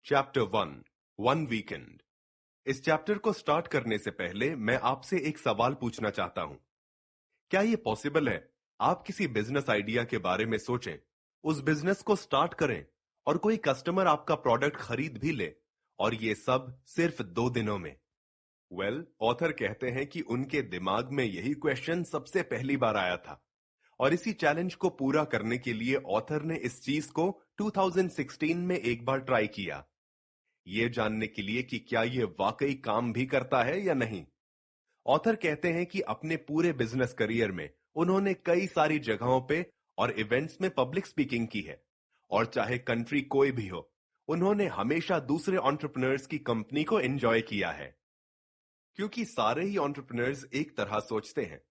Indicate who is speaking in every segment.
Speaker 1: Chapter 1 weekend. इस chapter को start करने से पहले मैं आपसे एक सवाल पूछना चाहता हूं। क्या ये पॉसिबल है आप किसी बिजनेस आइडिया के बारे में सोचें, उस बिजनेस को स्टार्ट करें और कोई कस्टमर आपका प्रोडक्ट खरीद भी ले, और ये सब सिर्फ 2 दिनों में? ऑथर कहते हैं कि उनके दिमाग में यही क्वेश्चन सबसे पहली बार आया था, और इसी चैलेंज को पूरा करने के लिए ऑथर ने इस चीज को 2016 में एक बार ट्राई किया, ये जानने के लिए कि क्या ये वाकई काम भी करता है या नहीं। ऑथर कहते हैं कि अपने पूरे बिजनेस करियर में उन्होंने कई सारी जगहों पे और इवेंट्स में पब्लिक स्पीकिंग की है, और चाहे कंट्री कोई भी हो, उन्होंने हमेशा दूसरे एंटरप्रेन्योर्स की कंपनी को एंजॉय किया है। क्योंकि सारे ही एंटरप्रेन्योर्स एक तरह सोचते हैं,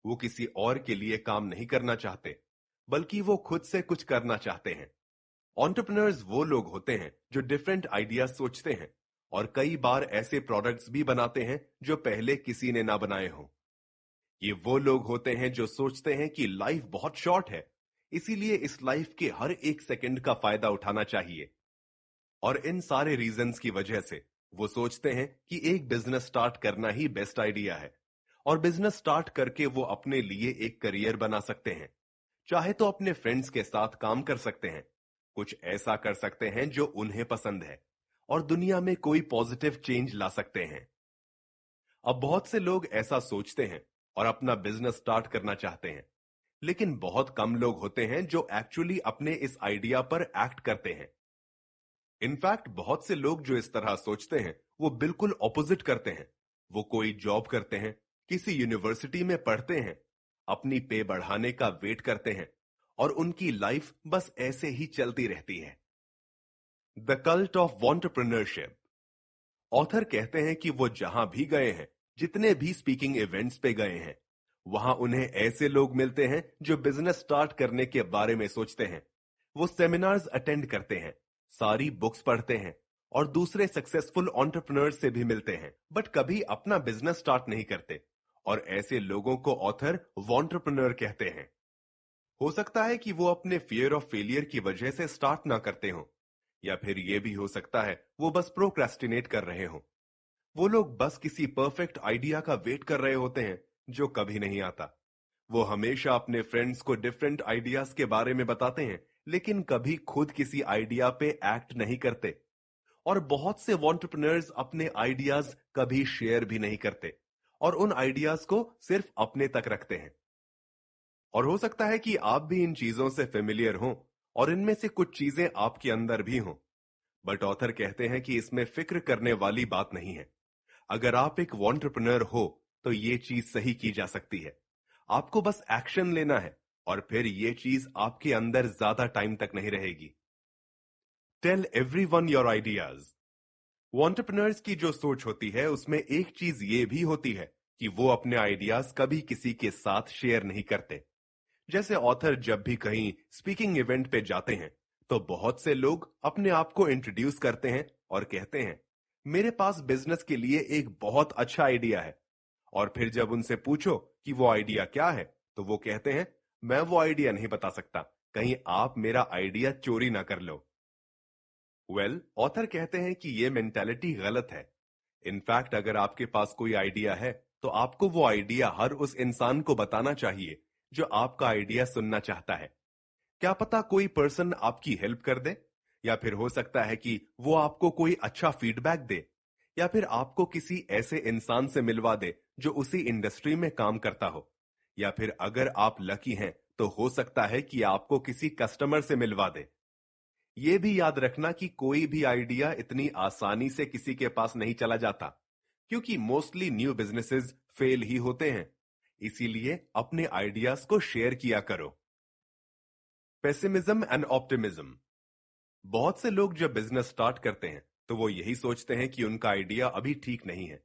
Speaker 1: वो किसी और के लिए काम नहीं करना चाहते, बल्कि वो खुद से कुछ करना चाहते हैं। एंटरप्रेन्योर्स वो लोग होते हैं जो डिफरेंट आइडियाज सोचते हैं और कई बार ऐसे प्रोडक्ट्स भी बनाते हैं जो पहले किसी ने ना बनाए हों। ये वो लोग होते हैं जो सोचते हैं कि लाइफ बहुत शॉर्ट है, इसीलिए इस लाइफ के हर एक सेकंड का फायदा उठाना चाहिए। और इन सारे रीजंस की वजह से वो सोचते हैं कि एक बिजनेस स्टार्ट करना ही बेस्ट आइडिया है, और बिजनेस स्टार्ट करके वो अपने लिए एक करियर बना सकते हैं। चाहे तो अपने फ्रेंड्स के साथ काम कर सकते हैं, कुछ ऐसा कर सकते हैं जो उन्हें पसंद है, और दुनिया में कोई पॉजिटिव चेंज ला सकते हैं। अब बहुत से लोग ऐसा सोचते हैं और अपना बिजनेस स्टार्ट करना चाहते हैं, लेकिन बहुत कम लोग होते हैं जो एक्चुअली अपने इस आइडिया पर एक्ट करते हैं। इनफैक्ट बहुत से लोग जो इस तरह सोचते हैं वो बिल्कुल ऑपोजिट करते हैं। वो कोई जॉब करते हैं, किसी यूनिवर्सिटी में पढ़ते हैं, अपनी पे बढ़ाने का वेट करते हैं, और उनकी लाइफ बस ऐसे ही चलती रहती है। The cult of entrepreneurship. Author कहते हैं कि वो जहां भी गए हैं, जितने भी स्पीकिंग इवेंट्स पे गए हैं, वहां उन्हें ऐसे लोग मिलते हैं जो बिजनेस स्टार्ट करने के बारे में सोचते हैं। वो सेमिनार्स अटेंड करते हैं, सारी बुक्स पढ़ते हैं, और दूसरे सक्सेसफुल एंटरप्रेन्योर्स से भी मिलते हैं, बट कभी अपना बिजनेस स्टार्ट नहीं करते। और ऐसे लोगों को ऑथर एंटरप्रेन्योर कहते हैं। हो सकता है कि वो अपने फियर ऑफ फेलियर की वजह से स्टार्ट ना करते हो, या फिर ये भी हो सकता है वो बस प्रोक्रेस्टिनेट कर रहे हो। वो लोग बस किसी परफेक्ट आइडिया का वेट कर रहे होते हैं जो कभी नहीं आता। वो हमेशा अपने फ्रेंड्स को डिफरेंट आइडियाज के बारे में बताते हैं, लेकिन कभी खुद किसी आइडिया पे एक्ट नहीं करते। और बहुत से एंटरप्रेन्योर्स अपने आइडियाज कभी शेयर भी नहीं करते, और उन आइडियाज को सिर्फ अपने तक रखते हैं। और हो सकता है कि आप भी इन चीजों से फेमिलियर हों, और इनमें से कुछ चीजें आपके अंदर भी हों। बट ऑथर कहते हैं कि इसमें फिक्र करने वाली बात नहीं है। अगर आप एक एंटरप्रेन्योर हो तो ये चीज सही की जा सकती है। आपको बस एक्शन लेना है, और फिर ये चीज आपके अंदर ज्यादा टाइम तक नहीं रहेगी। Tell everyone your ideas. Entrepreneurs की जो सोच होती है उसमें एक चीज ये भी होती है कि वो अपने आइडियाज कभी किसी के साथ शेयर नहीं करते। जैसे ऑथर जब भी कहीं स्पीकिंग इवेंट पे जाते हैं तो बहुत से लोग अपने आप को इंट्रोड्यूस करते हैं और कहते हैं, मेरे पास बिजनेस के लिए एक बहुत अच्छा आइडिया है। और फिर जब उनसे पूछो कि वो आइडिया क्या है, तो वो कहते हैं, मैं वो आइडिया नहीं बता सकता, कहीं आप मेरा आइडिया चोरी ना कर लो। ऑथर कहते हैं कि ये मेंटालिटी गलत है। इनफैक्ट अगर आपके पास कोई आइडिया है तो आपको वो आइडिया हर उस इंसान को बताना चाहिए जो आपका आइडिया सुनना चाहता है। क्या पता कोई पर्सन आपकी हेल्प कर दे, या फिर हो सकता है कि वो आपको कोई अच्छा फीडबैक दे, या फिर आपको किसी ऐसे इंसान से मिलवा दे जो उसी इंडस्ट्री में काम करता हो, या फिर अगर आप लकी हैं तो हो सकता है कि आपको किसी कस्टमर से मिलवा दे। ये भी याद रखना कि कोई भी आइडिया इतनी आसानी से किसी के पास नहीं चला जाता, क्योंकि मोस्टली न्यू बिजनेसेस फेल ही होते हैं। इसीलिए अपने आइडियाज को शेयर किया करो। Pessimism and optimism. बहुत से लोग जब बिजनेस स्टार्ट करते हैं तो वो यही सोचते हैं कि उनका आइडिया अभी ठीक नहीं है,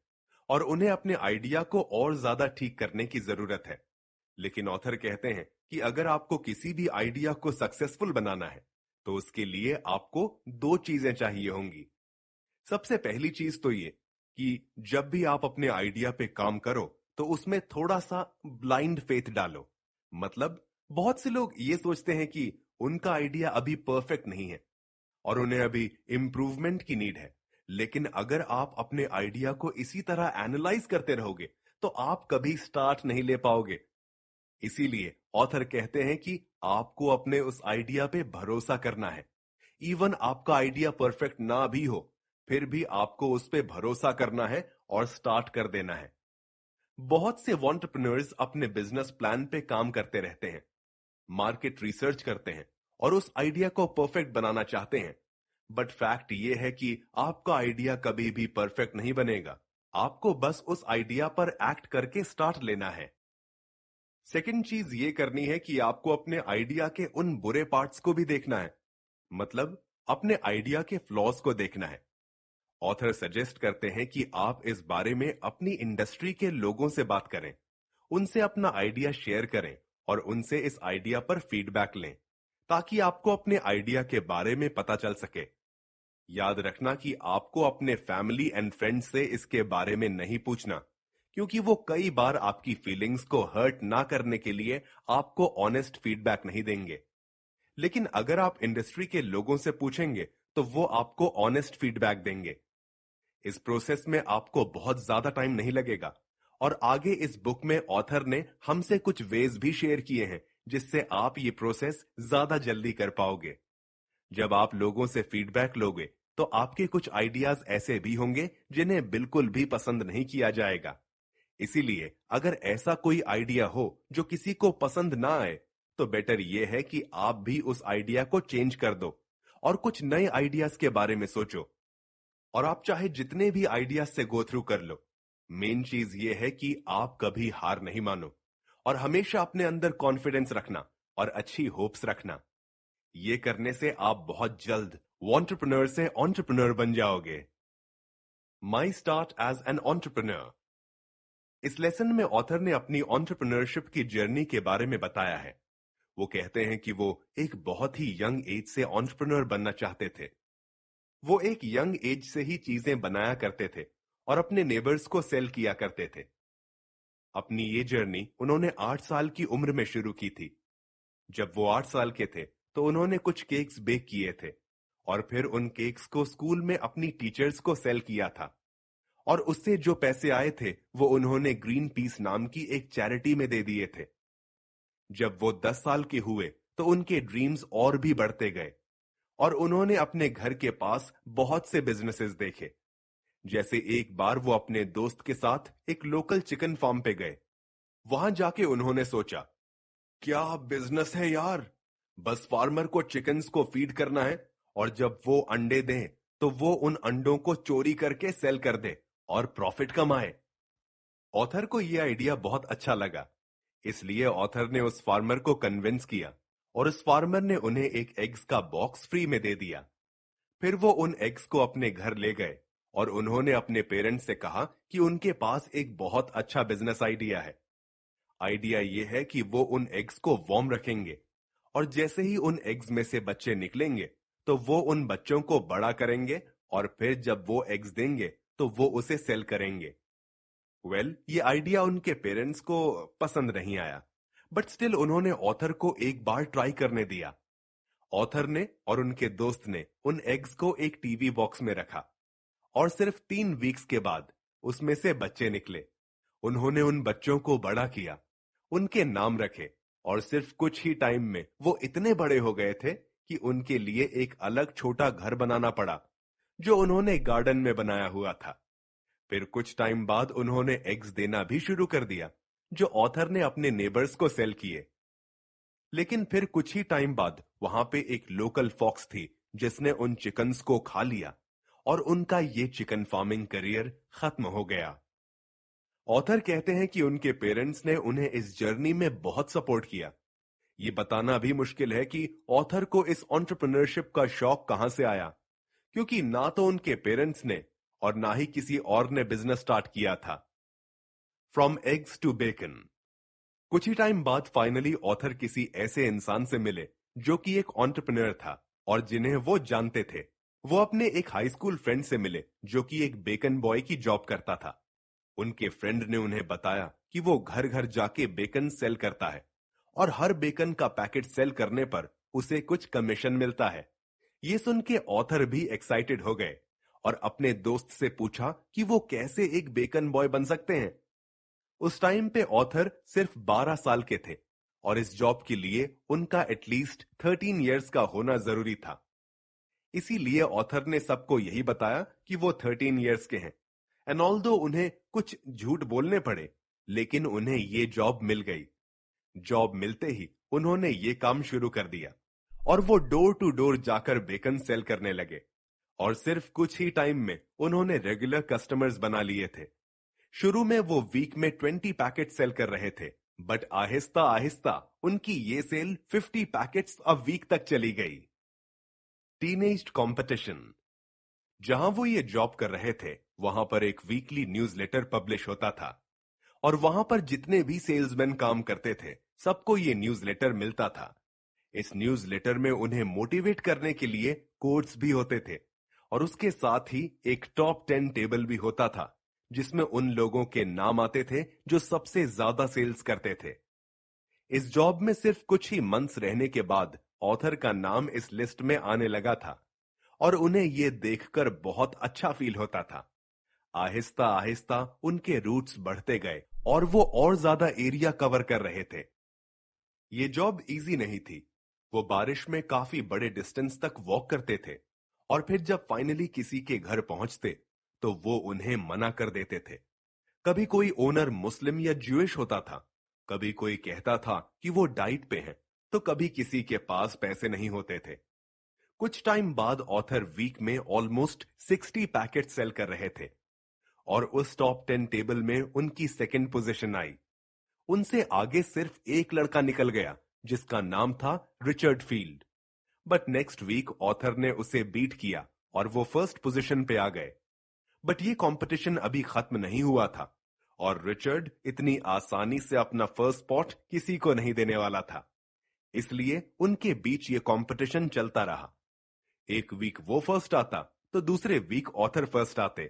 Speaker 1: और उन्हें अपने आइडिया को और ज्यादा ठीक करने की जरूरत है। लेकिन ऑथर कहते हैं कि अगर आपको किसी भी आइडिया को सक्सेसफुल बनाना है तो उसके लिए आपको 2 चीजें चाहिए होंगी। सबसे पहली चीज तो ये कि जब भी आप अपने आइडिया पे काम करो तो उसमें थोड़ा सा ब्लाइंड फेथ डालो। मतलब बहुत से लोग ये सोचते हैं कि उनका आइडिया अभी परफेक्ट नहीं है, और उन्हें अभी इम्प्रूवमेंट की नीड है। लेकिन अगर आप अपने आइडिया को इसी तरह एनालाइज करते रहोगे तो आप कभी स्टार्ट नहीं ले पाओगे। इसीलिए ऑथर कहते हैं कि आपको अपने उस आइडिया पे भरोसा करना है। इवन आपका आइडिया परफेक्ट ना भी हो, फिर भी आपको उस पे भरोसा करना है और स्टार्ट कर देना है। बहुत से एंटरप्रेन्योर्स अपने बिजनेस प्लान पे काम करते रहते हैं, मार्केट रिसर्च करते हैं और उस आइडिया को परफेक्ट बनाना चाहते हैं। बट फैक्ट ये है कि आपका आइडिया कभी भी परफेक्ट नहीं बनेगा। आपको बस उस आइडिया पर एक्ट करके स्टार्ट लेना है। सेकंड चीज ये करनी है कि आपको अपने आइडिया के उन बुरे पार्ट्स को भी देखना है, मतलब अपने आइडिया के फ्लॉज को देखना है। ऑथर सजेस्ट करते हैं कि आप इस बारे में अपनी इंडस्ट्री के लोगों से बात करें, उनसे अपना आइडिया शेयर करें और उनसे इस आइडिया पर फीडबैक लें, ताकि आपको अपने आइडिया के बारे में पता चल सके। याद रखना कि आपको अपने फैमिली एंड फ्रेंड्स से इसके बारे में नहीं पूछना, क्योंकि वो कई बार आपकी फीलिंग्स को हर्ट ना करने के लिए आपको ऑनेस्ट फीडबैक नहीं देंगे। लेकिन अगर आप इंडस्ट्री के लोगों से पूछेंगे तो वो आपको ऑनेस्ट फीडबैक देंगे। इस प्रोसेस में आपको बहुत ज्यादा टाइम नहीं लगेगा और आगे इस बुक में ऑथर ने हमसे कुछ वेज भी शेयर किए हैं जिससे आप ये प्रोसेस ज्यादा जल्दी कर पाओगे। जब आप लोगों से फीडबैक लोगे तो आपके कुछ आइडियाज ऐसे भी होंगे जिन्हें बिल्कुल भी पसंद नहीं किया जाएगा। इसीलिए अगर ऐसा कोई आइडिया हो जो किसी को पसंद ना आए, तो बेटर यह है कि आप भी उस आइडिया को चेंज कर दो और कुछ नए आइडियाज के बारे में सोचो। और आप चाहे जितने भी आइडियाज से गो थ्रू कर लो, मेन चीज ये है कि आप कभी हार नहीं मानो और हमेशा अपने अंदर कॉन्फिडेंस रखना और अच्छी होप्स रखना। ये करने से आप बहुत जल्द एंटरप्रेन्योर से एंटरप्रेन्योर बन जाओगे। My start as an entrepreneur. इस लेसन में ऑथर ने अपनी एंटरप्रेन्योरशिप की जर्नी के बारे में बताया है। वो कहते हैं कि वो एक बहुत ही यंग एज से एंटरप्रेन्योर बनना चाहते थे। वो एक यंग एज से ही चीजें बनाया करते थे और अपने नेबर्स को सेल किया करते थे। अपनी ये जर्नी उन्होंने 8 साल की उम्र में शुरू की थी। जब वो 8 साल के थे तो उन्होंने कुछ केक्स बेक किए थे और फिर उन केक्स को स्कूल में अपनी टीचर्स को सेल किया था और उससे जो पैसे आए थे वो उन्होंने ग्रीन पीस नाम की एक चैरिटी में दे दिए थे। जब वो 10 साल के हुए तो उनके ड्रीम्स और भी बढ़ते गए और उन्होंने अपने घर के पास बहुत से बिजनेसेस देखे। जैसे एक बार वो अपने दोस्त के साथ एक लोकल चिकन फार्म पे गए। वहां जाके उन्होंने सोचा, क्या बिजनेस है यार, बस फार्मर को चिकन्स को फीड करना है और जब वो अंडे दें तो वो उन अंडों को चोरी करके सेल कर दे और प्रॉफिट कमाए। ऑथर को यह आइडिया बहुत अच्छा लगा, इसलिए ऑथर ने उस फार्मर को कन्विंस किया और उस फार्मर ने उन्हें एक एग्स का बॉक्स फ्री में दे दिया। फिर वो उन एग्स को अपने घर ले गए और उन्होंने अपने पेरेंट्स से कहा कि उनके पास एक बहुत अच्छा बिजनेस आइडिया है। आइडिया ये है कि वो उन एग्स को वार्म रखेंगे और जैसे ही उन एग्स में से बच्चे निकलेंगे तो वो उन बच्चों को बड़ा करेंगे और फिर जब वो एग्स देंगे तो वो उसे सेल करेंगे। ये आइडिया उनके पेरेंट्स को पसंद नहीं आया, बट स्टिल उन्होंने ऑथर को एक बार ट्राई करने दिया। ऑथर ने और उनके दोस्त ने उन एग्स को एक टीवी बॉक्स में रखा और सिर्फ 3 वीक्स के बाद उसमें से बच्चे निकले। उन्होंने उन बच्चों को बड़ा किया, उनके नाम रखे और सिर्फ कुछ ही टाइम में वो इतने बड़े हो गए थे कि उनके लिए एक अलग छोटा घर बनाना पड़ा, जो उन्होंने गार्डन में बनाया हुआ था। फिर कुछ टाइम बाद उन्होंने एग्स देना भी शुरू कर दिया, जो ऑथर ने अपने नेबर्स को सेल किए। लेकिन फिर कुछ ही टाइम बाद वहां पे एक लोकल फॉक्स थी जिसने उन चिकन्स को खा लिया और उनका ये चिकन फार्मिंग करियर खत्म हो गया। ऑथर कहते हैं कि उनके पेरेंट्स ने उन्हें इस जर्नी में बहुत सपोर्ट किया। ये बताना भी मुश्किल है कि ऑथर को इस एंटरप्रेन्योरशिप का शौक कहां से आया, क्योंकि ना तो उनके पेरेंट्स ने और ना ही किसी और ने बिजनेस स्टार्ट किया था। From eggs to bacon. कुछ ही टाइम बाद फाइनली ऑथर किसी ऐसे इंसान से मिले जो कि एक एंटरप्रेन्योर था और जिन्हें वो जानते थे। वो अपने एक हाई स्कूल फ्रेंड से मिले जो कि एक बेकन बॉय की जॉब करता था। उनके फ्रेंड ने उन्हें बताया कि वो घर घर जाके बेकन सेल करता है और हर बेकन का पैकेट सेल करने पर उसे कुछ कमीशन मिलता है। ये सुन के ऑथर भी एक्साइटेड हो गए और अपने दोस्त से पूछा कि वो कैसे एक बेकन बॉय बन सकते हैं। उस टाइम पे ऑथर सिर्फ 12 साल के थे और इस जॉब के लिए उनका एटलीस्ट 13 इयर्स का होना जरूरी था। इसीलिए ऑथर ने सबको यही बताया कि वो 13 इयर्स के हैं। एंड ऑल्दो उन्हें कुछ झूठ बोलने पड़े, लेकिन उन्हें ये जॉब मिल गई। जॉब मिलते ही उन्होंने ये काम शुरू कर दिया और वो डोर टू डोर जाकर बेकन सेल करने लगे और सिर्फ कुछ ही टाइम में उन्होंने रेगुलर कस्टमर्स बना लिए थे। शुरू में वो वीक में 20 पैकेट सेल कर रहे थे, बट आहिस्ता आहिस्ता उनकी ये सेल 50 पैकेट्स अ वीक तक चली गई। Teenage competition. जहां वो ये जॉब कर रहे थे वहां पर एक वीकली न्यूज़लेटर पब्लिश होता था और वहां पर जितने भी सेल्समैन काम करते थे सबको ये न्यूज़लेटर मिलता था। इस न्यूज़लेटर में उन्हें मोटिवेट करने के लिए कोट्स भी होते थे और उसके साथ ही एक टॉप 10 टेबल भी होता था जिसमें उन लोगों के नाम आते थे जो सबसे ज्यादा सेल्स करते थे। इस जॉब में सिर्फ कुछ ही मंथ्स रहने के बाद ऑथर का नाम इस लिस्ट में आने लगा था और उन्हें यह देखकर बहुत अच्छा फील होता था। आहिस्ता आहिस्ता उनके रूट्स बढ़ते गए और वो और ज्यादा एरिया कवर कर रहे थे। ये जॉब इजी नहीं थी। वो बारिश में काफी बड़े डिस्टेंस तक वॉक करते थे और फिर जब फाइनली किसी के घर पहुंचते तो वो उन्हें मना कर देते थे। कभी कोई ओनर मुस्लिम या ज्यूइश होता था, कभी कोई कहता था कि वो डाइट पे हैं, तो कभी किसी के पास पैसे नहीं होते थे। कुछ टाइम बाद ऑथर वीक में ऑलमोस्ट 60 पैकेट सेल कर रहे थे और उस टॉप 10 टेबल में उनकी सेकंड पोजीशन आई। उनसे आगे सिर्फ एक लड़का निकल गया जिसका नाम था Richard Field, but next week author ने उसे बीट किया और वो फर्स्ट पोजीशन पे आ गए। बट ये कंपटीशन अभी खत्म नहीं हुआ था और रिचर्ड इतनी आसानी से अपना फर्स्ट स्पॉट किसी को नहीं देने वाला था, इसलिए उनके बीच ये कंपटीशन चलता रहा। एक वीक वो फर्स्ट आता तो दूसरे वीक ऑथर फर्स्ट आते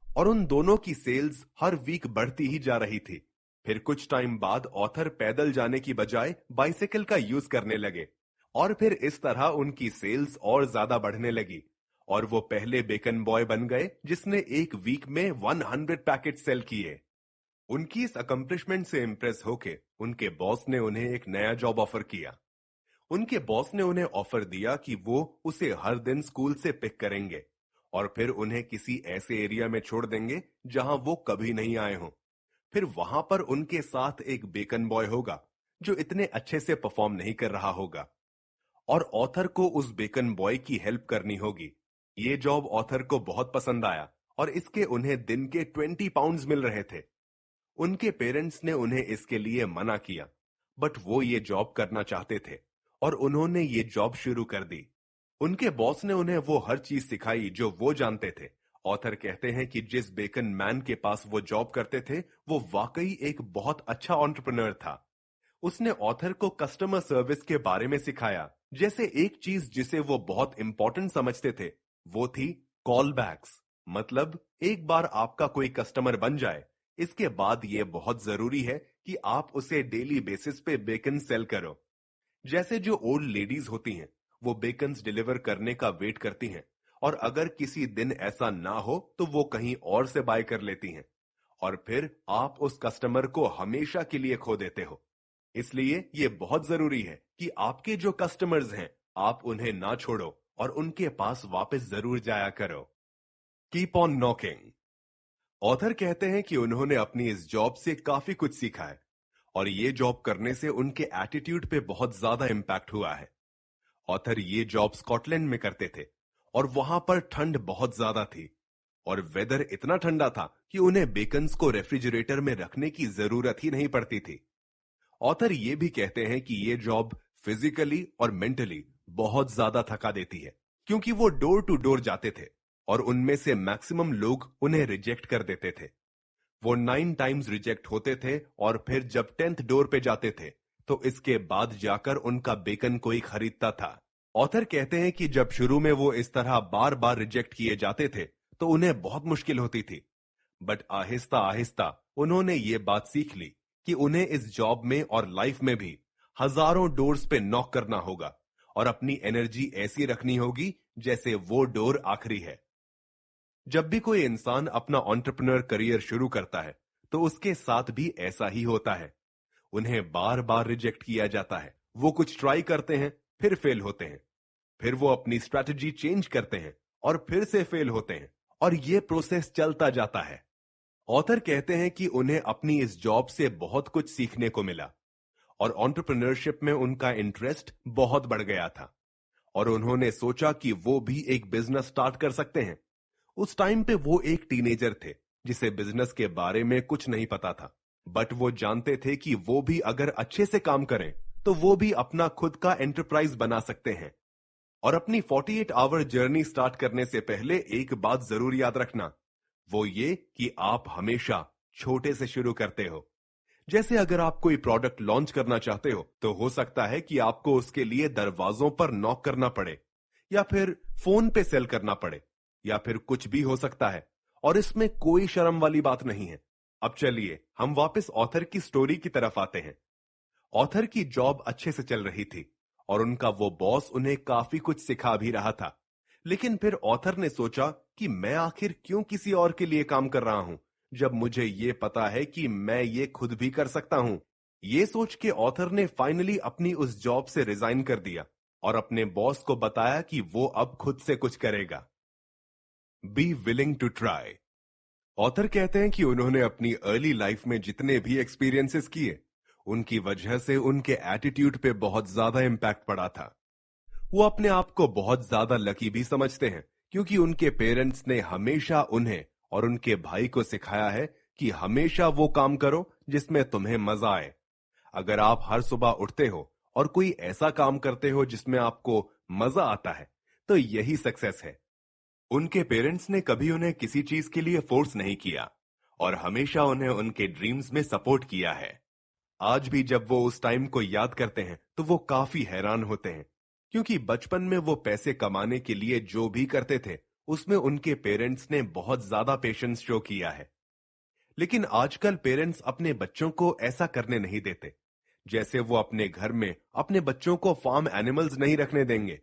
Speaker 1: और उन दोनों की सेल्स हर वीक बढ़ती ही जा रही थी। फिर कुछ टाइम बाद ऑथर पैदल जाने की बजाय बाइसिकल का यूज करने लगे और फिर इस तरह उनकी सेल्स और ज्यादा बढ़ने लगी और वो पहले बेकन बॉय बन गए जिसने एक वीक में 100 पैकेट सेल किए। उनकी इस अकम्प्लिशमेंट से इंप्रेस होके उनके बॉस ने उन्हें एक नया जॉब ऑफर किया। उनके बॉस ने उन्हें ऑफर दिया कि वो उसे हर दिन स्कूल से पिक करेंगे और फिर उन्हें किसी ऐसे एरिया में छोड़ देंगे जहां वो कभी नहीं आए हों। फिर वहां पर उनके साथ एक बेकन बॉय होगा जो इतने अच्छे से परफॉर्म नहीं कर रहा होगा और ऑथर को उस बेकन बॉय की हेल्प करनी होगी। ये जॉब ऑथर को बहुत पसंद आया और इसके उन्हें दिन के 20 पाउंड्स मिल रहे थे। उनके पेरेंट्स ने उन्हें इसके लिए मना किया, बट वो ये जॉब करना चाहते थे और उन्होंने ये जॉब शुरू कर दी। उनके बॉस ने उन्हें वो हर चीज सिखाई जो वो जानते थे। ऑथर कहते हैं कि जिस बेकन मैन के पास वो जॉब करते थे वो वाकई एक बहुत अच्छा एंटरप्रेन्योर था। उसने ऑथर को कस्टमर सर्विस के बारे में सिखाया, जैसे एक चीज जिसे वो बहुत इंपॉर्टेंट समझते थे वो थी कॉल बैक्स। मतलब एक बार आपका कोई कस्टमर बन जाए, इसके बाद ये बहुत जरूरी है कि आप उसे डेली बेसिस पे बेकन सेल करो। जैसे जो ओल्ड लेडीज होती हैं वो बेकन्स डिलीवर करने का वेट करती हैं और अगर किसी दिन ऐसा ना हो तो वो कहीं और से बाय कर लेती हैं और फिर आप उस कस्टमर को हमेशा के लिए खो देते हो। इसलिए ये बहुत जरूरी है कि आपके जो कस्टमर्स हैं आप उन्हें ना छोड़ो और उनके पास वापस जरूर जाया करो। Keep on knocking. ऑथर कहते हैं कि उन्होंने अपनी इस जॉब से काफी कुछ सीखा है और ये जॉब करने से उनके एटीट्यूड पे बहुत ज्यादा इंपैक्ट हुआ है। ऑथर ये जॉब स्कॉटलैंड में करते थे और वहां पर ठंड बहुत ज्यादा थी और वेदर इतना ठंडा था कि उन्हें बेकन्स को रेफ्रिजरेटर में रखने की जरूरत ही नहीं पड़ती थी। ऑथर ये भी कहते हैं कि ये जॉब फिजिकली और मेंटली बहुत ज्यादा थका देती है क्योंकि वो डोर टू डोर जाते थे और उनमें से मैक्सिमम लोग उन्हें रिजेक्ट कर देते थे। वो 9 टाइम्स रिजेक्ट होते थे और फिर जब 10th डोर पे जाते थे तो इसके बाद जाकर उनका बेकन कोई खरीदता था। ऑथर कहते हैं कि जब शुरू में वो इस तरह बार बार रिजेक्ट किए जाते थे तो उन्हें बहुत मुश्किल होती थी, बट आहिस्ता आहिस्ता उन्होंने ये बात सीख ली कि उन्हें इस जॉब में और लाइफ में भी हजारों डोर्स पे नॉक करना होगा और अपनी एनर्जी ऐसी रखनी होगी जैसे वो डोर आखिरी है। जब भी कोई इंसान अपना एंटरप्रेन्योर करियर शुरू करता है, तो उसके साथ भी ऐसा ही होता है। उन्हें बार बार रिजेक्ट किया जाता है। वो कुछ ट्राई करते हैं, फिर फेल होते हैं। फिर वो अपनी स्ट्रैटेजी चेंज करते हैं और फिर से फेल होते हैं। और ये प्रोसेस चलता जाता है। ऑथर कहते हैं कि उन्हें अपनी इस जॉब से बहुत कुछ सीखने को मिला और एंटरप्रेन्योरशिप में उनका इंटरेस्ट बहुत बढ़ गया था। और उन्होंने सोचा कि वो भी एक बिजनेस स्टार्ट कर सकते हैं। उस टाइम पे वो एक टीनेजर थे जिसे बिजनेस के बारे में कुछ नहीं पता था। बट वो जानते थे कि वो भी अगर अच्छे से काम करें तो वो भी अपना खुद का एंटरप्राइज बना सकते हैं। और अपनी 48 आवर जर्नी स्टार्ट करने से पहले एक बात जरूर याद रखना, वो ये कि आप हमेशा छोटे से शुरू करते हो। जैसे अगर आप कोई प्रोडक्ट लॉन्च करना चाहते हो तो हो सकता है कि आपको उसके लिए दरवाजों पर नॉक करना पड़े, या फिर फोन पे सेल करना पड़े, या फिर कुछ भी हो सकता है। और इसमें कोई शर्म वाली बात नहीं है। अब चलिए हम वापस ऑथर की स्टोरी की तरफ आते हैं। ऑथर की जॉब अच्छे से चल रही थी और उनका वो बॉस उन्हें काफी कुछ सिखा भी रहा था। लेकिन फिर ऑथर ने सोचा कि मैं आखिर क्यों किसी और के लिए काम कर रहा हूं, जब मुझे ये पता है कि मैं ये खुद भी कर सकता हूं। ये सोच के ऑथर ने फाइनली अपनी उस जॉब से रिजाइन कर दिया और अपने बॉस को बताया कि वो अब खुद से कुछ करेगा। Be willing to try. Author कहते हैं कि उन्होंने अपनी अर्ली लाइफ में जितने भी एक्सपीरियंसेस किए, उनकी वजह से उनके एटीट्यूड पे बहुत ज्यादा इंपैक्ट पड़ा था। वो अपने आप को बहुत ज्यादा लकी भी समझते हैं, क्योंकि उनके पेरेंट्स ने हमेशा उन्हें और उनके भाई को सिखाया है कि हमेशा वो काम करो जिसमें तुम्हें मजा आए। अगर आप हर सुबह उठते हो और कोई ऐसा काम करते हो जिसमें आपको मजा आता है, तो यही सक्सेस है। उनके पेरेंट्स ने कभी उन्हें किसी चीज के लिए फोर्स नहीं किया और हमेशा उन्हें उनके ड्रीम्स में सपोर्ट किया है। आज भी जब वो उस टाइम को याद करते हैं तो वो काफी हैरान होते हैं, क्योंकि बचपन में वो पैसे कमाने के लिए जो भी करते थे उसमें उनके पेरेंट्स ने बहुत ज्यादा पेशेंस शो किया है। लेकिन आजकल पेरेंट्स अपने बच्चों को ऐसा करने नहीं देते। जैसे वो अपने घर में अपने बच्चों को फार्म एनिमल्स नहीं रखने देंगे।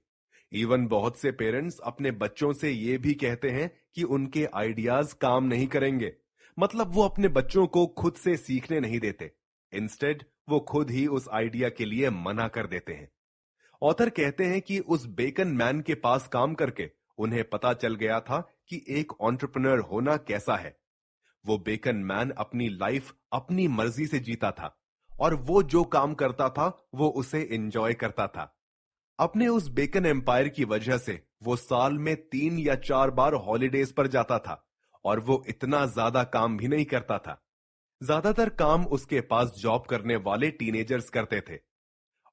Speaker 1: इवन बहुत से पेरेंट्स अपने बच्चों से ये भी कहते हैं कि उनके आइडियाज काम नहीं करेंगे। मतलब वो अपने बच्चों को खुद से सीखने नहीं देते। इंस्टेड वो खुद ही उस आइडिया के लिए मना कर देते हैं। ऑथर कहते हैं कि उस बेकन मैन के पास काम करके उन्हें पता चल गया था कि एक एंटरप्रेन्योर होना कैसा है। वो बेकन मैन अपनी लाइफ अपनी मर्जी से जीता था और वो जो काम करता था वो उसे एंजॉय करता था। अपने उस बेकन एम्पायर की वजह से वो साल में 3 या 4 बार हॉलिडेज पर जाता था और वो इतना ज्यादा काम भी नहीं करता था। ज्यादातर काम उसके पास जॉब करने वाले टीनेजर्स करते थे।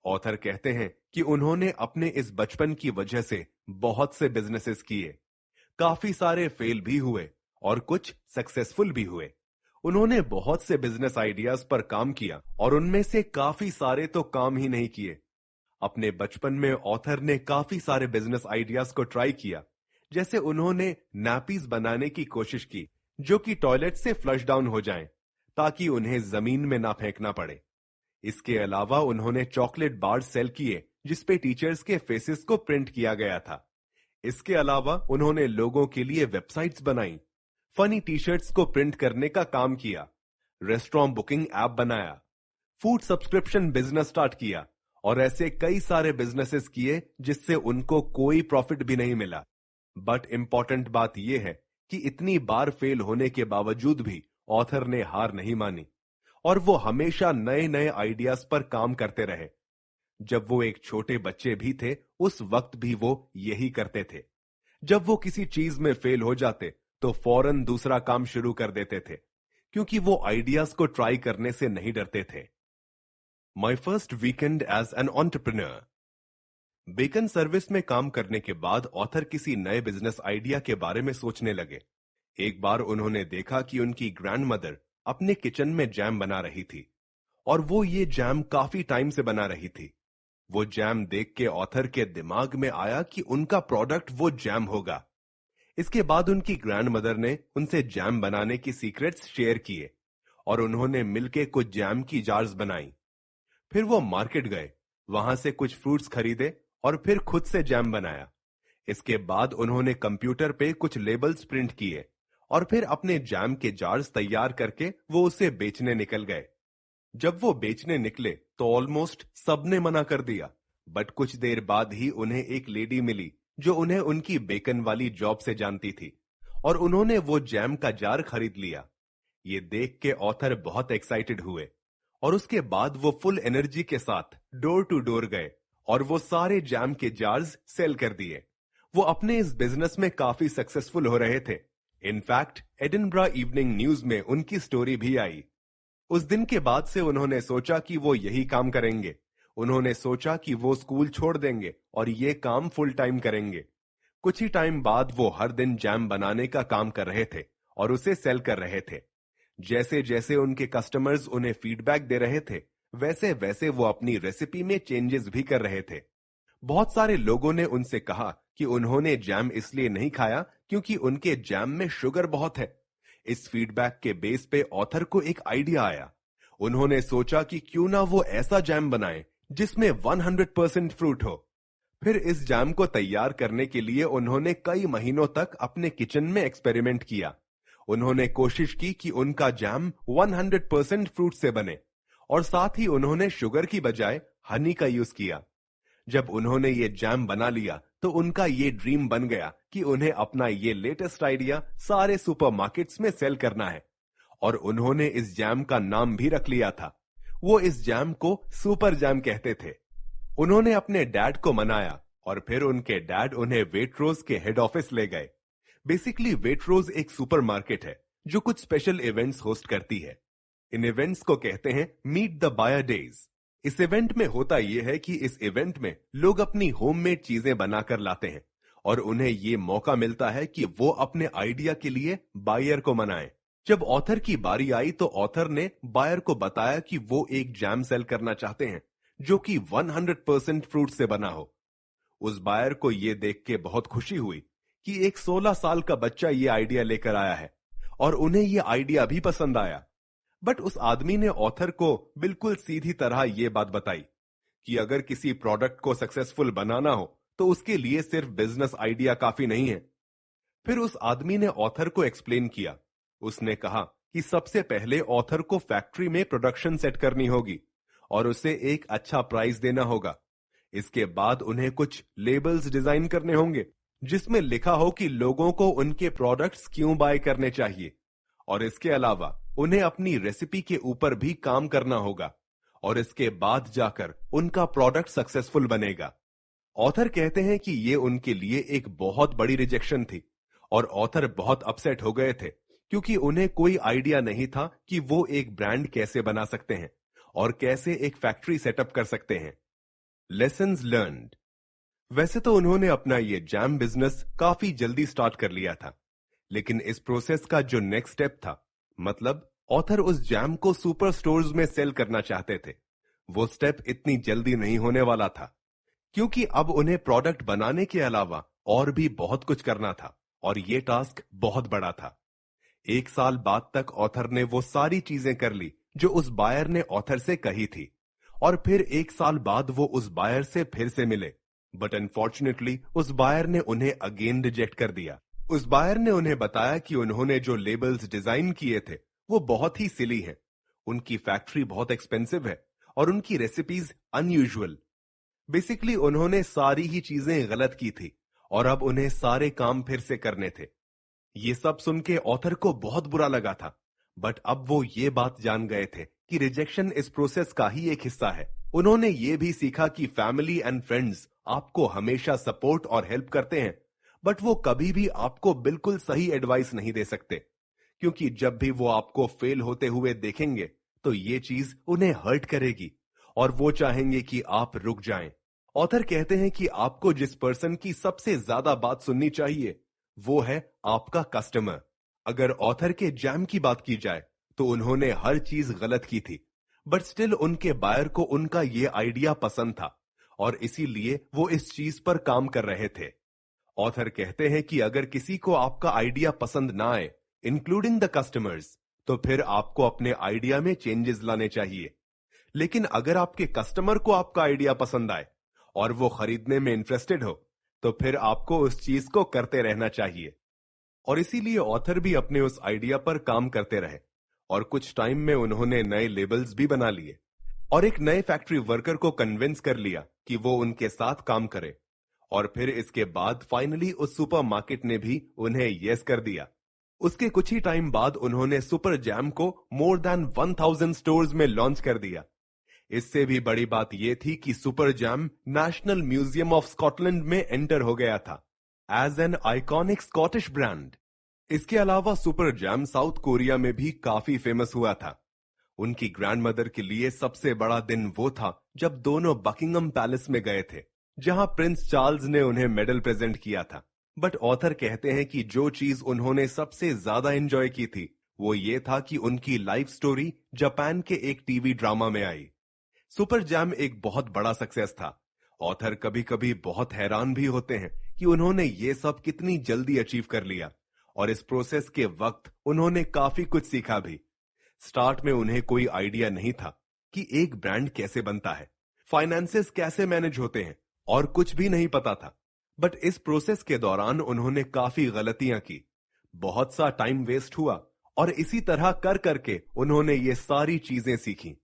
Speaker 1: ऑथर कहते हैं कि उन्होंने अपने इस बचपन की वजह से बहुत से बिजनेसेस किए। काफी सारे फेल भी हुए और कुछ सक्सेसफुल भी हुए। उन्होंने बहुत से बिजनेस आइडियाज पर काम किया और उनमें से काफी सारे तो काम ही नहीं किए। अपने बचपन में ऑथर ने काफी सारे बिजनेस आइडियाज को ट्राई किया। जैसे उन्होंने नैपीज बनाने की कोशिश की जो कि टॉयलेट से फ्लश डाउन हो जाएं, ताकि उन्हें जमीन में ना फेंकना पड़े। इसके अलावा उन्होंने चॉकलेट बार सेल किए जिसपे टीचर्स के फेसेस को प्रिंट किया गया था। इसके अलावा उन्होंने लोगों के लिए वेबसाइट्स बनाई, फनी टी शर्ट्स को प्रिंट करने का काम किया, रेस्टोरेंट बुकिंग ऐप बनाया, फूड सब्सक्रिप्शन बिजनेस स्टार्ट किया और ऐसे कई सारे बिजनेसेस किए जिससे उनको कोई प्रॉफिट भी नहीं मिला। बट इंपॉर्टेंट बात यह है कि इतनी बार फेल होने के बावजूद भी ऑथर ने हार नहीं मानी और वो हमेशा नए नए आइडियाज पर काम करते रहे। जब वो एक छोटे बच्चे भी थे उस वक्त भी वो यही करते थे। जब वो किसी चीज में फेल हो जाते तो फौरन दूसरा काम शुरू कर देते थे, क्योंकि वो आइडियाज को ट्राई करने से नहीं डरते थे। My first weekend as an entrepreneur. Bacon service में काम करने के बाद ऑथर किसी नए बिजनेस आइडिया के बारे में सोचने लगे। एक बार उन्होंने देखा कि उनकी ग्रैंडमदर अपने किचन में जैम बना रही थी और वो ये जैम काफी टाइम से बना रही थी। वो जैम देख के ऑथर के दिमाग में आया कि उनका प्रोडक्ट वो जैम होगा। इसके बाद उनकी ग्रैंडमदर ने उनसे जैम बनाने की सीक्रेट्स शेयर किए और उन्होंने मिलके कुछ जैम की जार्स बनाई। फिर वो मार्केट गए, वहां से कुछ फ्रूट्स खरीदे और फिर खुद से जैम बनाया। इसके बाद उन्होंने कंप्यूटर पे कुछ लेबल्स प्रिंट किए और फिर अपने जैम के जार्स तैयार करके वो उसे बेचने निकल गए। जब वो बेचने निकले तो ऑलमोस्ट सबने मना कर दिया, बट कुछ देर बाद ही उन्हें एक लेडी मिली जो उन्हें उनकी बेकन वाली जॉब से जानती थी और उन्होंने वो जैम का जार खरीद लिया। ये देख के ऑथर बहुत एक्साइटेड हुए और उसके बाद वो फुल एनर्जी के साथ डोर टू डोर गए और वो सारे जैम के जार्स सेल कर दिए। वो अपने इस बिजनेस में काफी सक्सेसफुल हो रहे थे। इनफैक्ट एडिनब्रा इवनिंग न्यूज में उनकी स्टोरी भी आई। उस दिन के बाद से उन्होंने सोचा कि वो यही काम करेंगे। उन्होंने सोचा कि वो स्कूल छोड़ देंगे और ये काम फुल टाइम करेंगे। कुछ ही टाइम बाद वो हर दिन जैम बनाने का काम कर रहे थे और उसे सेल कर रहे थे। जैसे जैसे उनके कस्टमर्स उन्हें फीडबैक दे रहे थे, वैसे वैसे वो अपनी रेसिपी में चेंजेस भी कर रहे थे। बहुत सारे लोगों ने उनसे कहा कि उन्होंने जैम इसलिए नहीं खाया क्योंकि उनके जैम में शुगर बहुत है। इस फीडबैक के बेस पे ऑथर को एक आइडिया आया। उन्होंने सोचा कि क्यों ना वो ऐसा जैम बनाए जिसमें 100% फ्रूट हो। फिर इस जैम को तैयार करने के लिए उन्होंने कई महीनों तक अपने किचन में एक्सपेरिमेंट किया। उन्होंने कोशिश की कि उनका जैम 100% फ्रूट से बने और साथ ही उन्होंने शुगर की बजाय हनी का यूज किया। जब उन्होंने ये जैम बना लिया तो उनका ये ड्रीम बन गया कि उन्हें अपना ये लेटेस्ट आइडिया सारे सुपरमार्केट्स में सेल करना है और उन्होंने इस जैम का नाम भी रख लिया था। वो इस जैम को सुपर जैम कहते थे। उन्होंने अपने डैड को मनाया और फिर उनके डैड उन्हें वेट्रोज के हेड ऑफिस ले गए। बेसिकली वेट्रोज एक सुपरमार्केट है जो कुछ स्पेशल इवेंट्स होस्ट करती है। इन इवेंट्स को कहते हैं मीट द बायर डेज। इस इवेंट में होता यह है कि इस इवेंट में लोग अपनी होममेड चीजें बनाकर लाते हैं और उन्हें ये मौका मिलता है कि वो अपने आइडिया के लिए बायर को मनाएं। जब ऑथर की बारी आई तो ऑथर ने बायर को बताया कि वो एक जैम सेल करना चाहते हैं जो कि 100% फ्रूट से बना हो। उस बायर को ये देख के बहुत खुशी हुई कि एक 16 साल का बच्चा ये आइडिया लेकर आया है और उन्हें ये आइडिया भी पसंद आया। बट उस आदमी ने ऑथर को बिल्कुल सीधी तरह यह बात बताई कि अगर किसी प्रोडक्ट को सक्सेसफुल बनाना हो तो उसके लिए सिर्फ बिजनेस आइडिया काफी नहीं है। फिर उस आदमी ने ऑथर को एक्सप्लेन किया। उसने कहा कि सबसे पहले ऑथर को फैक्ट्री में प्रोडक्शन सेट करनी होगी और उसे एक अच्छा प्राइस देना होगा। इसके बाद उन्हें कुछ लेबल्स डिजाइन करने होंगे जिसमें लिखा हो कि लोगों को उनके प्रोडक्ट्स क्यों बाय करने चाहिए और इसके अलावा उन्हें अपनी रेसिपी के ऊपर भी काम करना होगा और इसके बाद जाकर उनका प्रोडक्ट सक्सेसफुल बनेगा। ऑथर कहते हैं कि ये उनके लिए एक बहुत बड़ी रिजेक्शन थी और ऑथर बहुत अपसेट हो गए थे क्योंकि उन्हें कोई आइडिया नहीं था कि वो एक ब्रांड कैसे बना सकते हैं और कैसे एक फैक्ट्री सेटअप कर सकते हैं। Lessons learned. वैसे तो उन्होंने अपना ये जैम बिजनेस काफी जल्दी स्टार्ट कर लिया था, लेकिन इस प्रोसेस का जो नेक्स्ट स्टेप था, मतलब ऑथर उस जैम को सुपर स्टोर्स में सेल करना चाहते थे, वो स्टेप इतनी जल्दी नहीं होने वाला था क्योंकि अब उन्हें प्रोडक्ट बनाने के अलावा और भी बहुत कुछ करना था और ये टास्क बहुत बड़ा था। 1 साल बाद तक ऑथर ने वो सारी चीजें कर ली जो उस बायर ने ऑथर से कही थी और फिर 1 साल बाद वो उस बायर से फिर से मिले, बट अनफॉर्चुनेटली उस बायर ने उन्हें अगेन रिजेक्ट कर दिया। उस बायर ने उन्हें बताया कि उन्होंने जो लेबल्स डिजाइन किए थे वो बहुत ही सिली हैं, उनकी फैक्ट्री बहुत एक्सपेंसिव है और उनकी रेसिपीज अनयूजुअल। बेसिकली उन्होंने सारी ही चीजें गलत की थी और अब उन्हें सारे काम फिर से करने थे। ये सब सुन के ऑथर को बहुत बुरा लगा था, बट अब वो ये बात जान गए थे कि रिजेक्शन इस प्रोसेस का ही एक हिस्सा है। उन्होंने ये भी सीखा कि फैमिली एंड फ्रेंड्स आपको हमेशा सपोर्ट और हेल्प करते हैं, बट वो कभी भी आपको बिल्कुल सही एडवाइस नहीं दे सकते क्योंकि जब भी वो आपको फेल होते हुए देखेंगे तो ये चीज उन्हें हर्ट करेगी और वो चाहेंगे कि आप रुक जाएं। ऑथर कहते हैं कि आपको जिस पर्सन की सबसे ज्यादा बात सुननी चाहिए वो है आपका कस्टमर। अगर ऑथर के जैम की बात की जाए तो उन्होंने हर चीज गलत की थी, बट स्टिल उनके बायर को उनका ये आइडिया पसंद था और इसीलिए वो इस चीज पर काम कर रहे थे। ऑथर कहते हैं कि अगर किसी को आपका आइडिया पसंद ना आए, इंक्लूडिंग द कस्टमर्स, तो फिर आपको अपने आइडिया में चेंजेस लाने चाहिए। लेकिन अगर आपके कस्टमर को आपका आइडिया पसंद आए और वो खरीदने में इंटरेस्टेड हो, तो फिर आपको उस चीज को करते रहना चाहिए। और इसीलिए ऑथर भी अपने उस आइडिया पर काम करते रहे और कुछ टाइम में उन्होंने नए लेबल्स भी बना लिए और एक नए फैक्ट्री वर्कर को कन्विंस कर लिया कि वो उनके साथ काम करे। और फिर इसके बाद फाइनली उस सुपरमार्केट ने भी उन्हें यस कर दिया। उसके कुछ ही टाइम बाद उन्होंने सुपर जैम को मोर देन 1000 स्टोर्स में लॉन्च कर दिया। इससे भी बड़ी बात यह थी कि super jam national museum of Scotland में एंटर हो गया था as an iconic Scottish brand. इसके अलावा सुपर जैम साउथ कोरिया में भी काफी फेमस हुआ था। उनकी ग्रैंडमदर के लिए सबसे बड़ा दिन वो था जब दोनों बकिंगम पैलेस में गए थे, जहां प्रिंस चार्ल्स ने उन्हें मेडल प्रेजेंट किया था। बट ऑथर कहते हैं कि जो चीज उन्होंने सबसे ज्यादा एंजॉय की थी वो ये था कि उनकी लाइफ स्टोरी जापान के एक टीवी ड्रामा में आई। सुपर जैम एक बहुत बड़ा सक्सेस था। ऑथर कभी कभी बहुत हैरान भी होते हैं कि उन्होंने ये सब कितनी जल्दी अचीव कर लिया और इस प्रोसेस के वक्त उन्होंने काफी कुछ सीखा भी। स्टार्ट में उन्हें कोई आइडिया नहीं था कि एक ब्रांड कैसे बनता है, फाइनेंसेस कैसे मैनेज होते हैं और कुछ भी नहीं पता था। बट इस प्रोसेस के दौरान उन्होंने काफी गलतियां की, बहुत सा टाइम वेस्ट हुआ और इसी तरह कर करके उन्होंने ये सारी चीजें सीखी।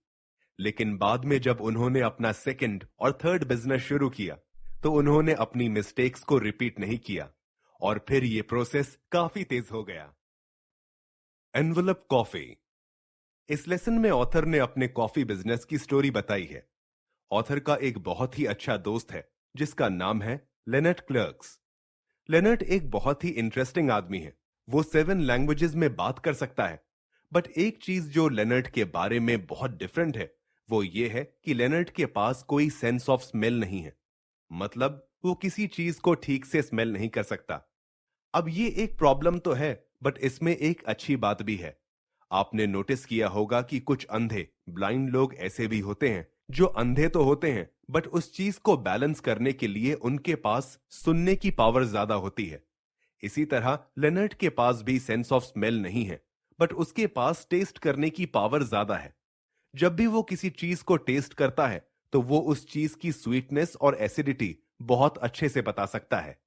Speaker 1: लेकिन बाद में जब उन्होंने अपना सेकंड और थर्ड बिजनेस शुरू किया तो उन्होंने अपनी मिस्टेक्स को रिपीट नहीं किया और फिर ये प्रोसेस काफी तेज हो गया। Envelope coffee. इस लेसन में ऑथर ने अपने कॉफी बिजनेस की स्टोरी बताई है। ऑथर का एक बहुत ही अच्छा दोस्त है जिसका नाम है लेनर्ट क्लर्क्स। लेनर्ट एक बहुत ही इंटरेस्टिंग आदमी है। वो 7 लैंग्वेजेस में बात कर सकता है। बट एक चीज जो लेनर्ट के बारे में बहुत डिफरेंट है वो ये है कि लेनर्ट के पास कोई सेंस ऑफ स्मेल नहीं है। मतलब वो किसी चीज को ठीक से स्मेल नहीं कर सकता। अब ये एक प्रॉब्लम तो है बट इसमें एक अच्छी बात भी है। आपने नोटिस किया होगा कि कुछ अंधे ब्लाइंड लोग ऐसे भी होते हैं जो अंधे तो होते हैं बट उस चीज को बैलेंस करने के लिए उनके पास सुनने की पावर ज्यादा होती है। इसी तरह लेनर्ट के पास भी सेंस ऑफ स्मेल नहीं है बट उसके पास टेस्ट करने की पावर ज्यादा है। जब भी वो किसी चीज को टेस्ट करता है तो वो उस चीज की स्वीटनेस और एसिडिटी बहुत अच्छे से बता सकता है।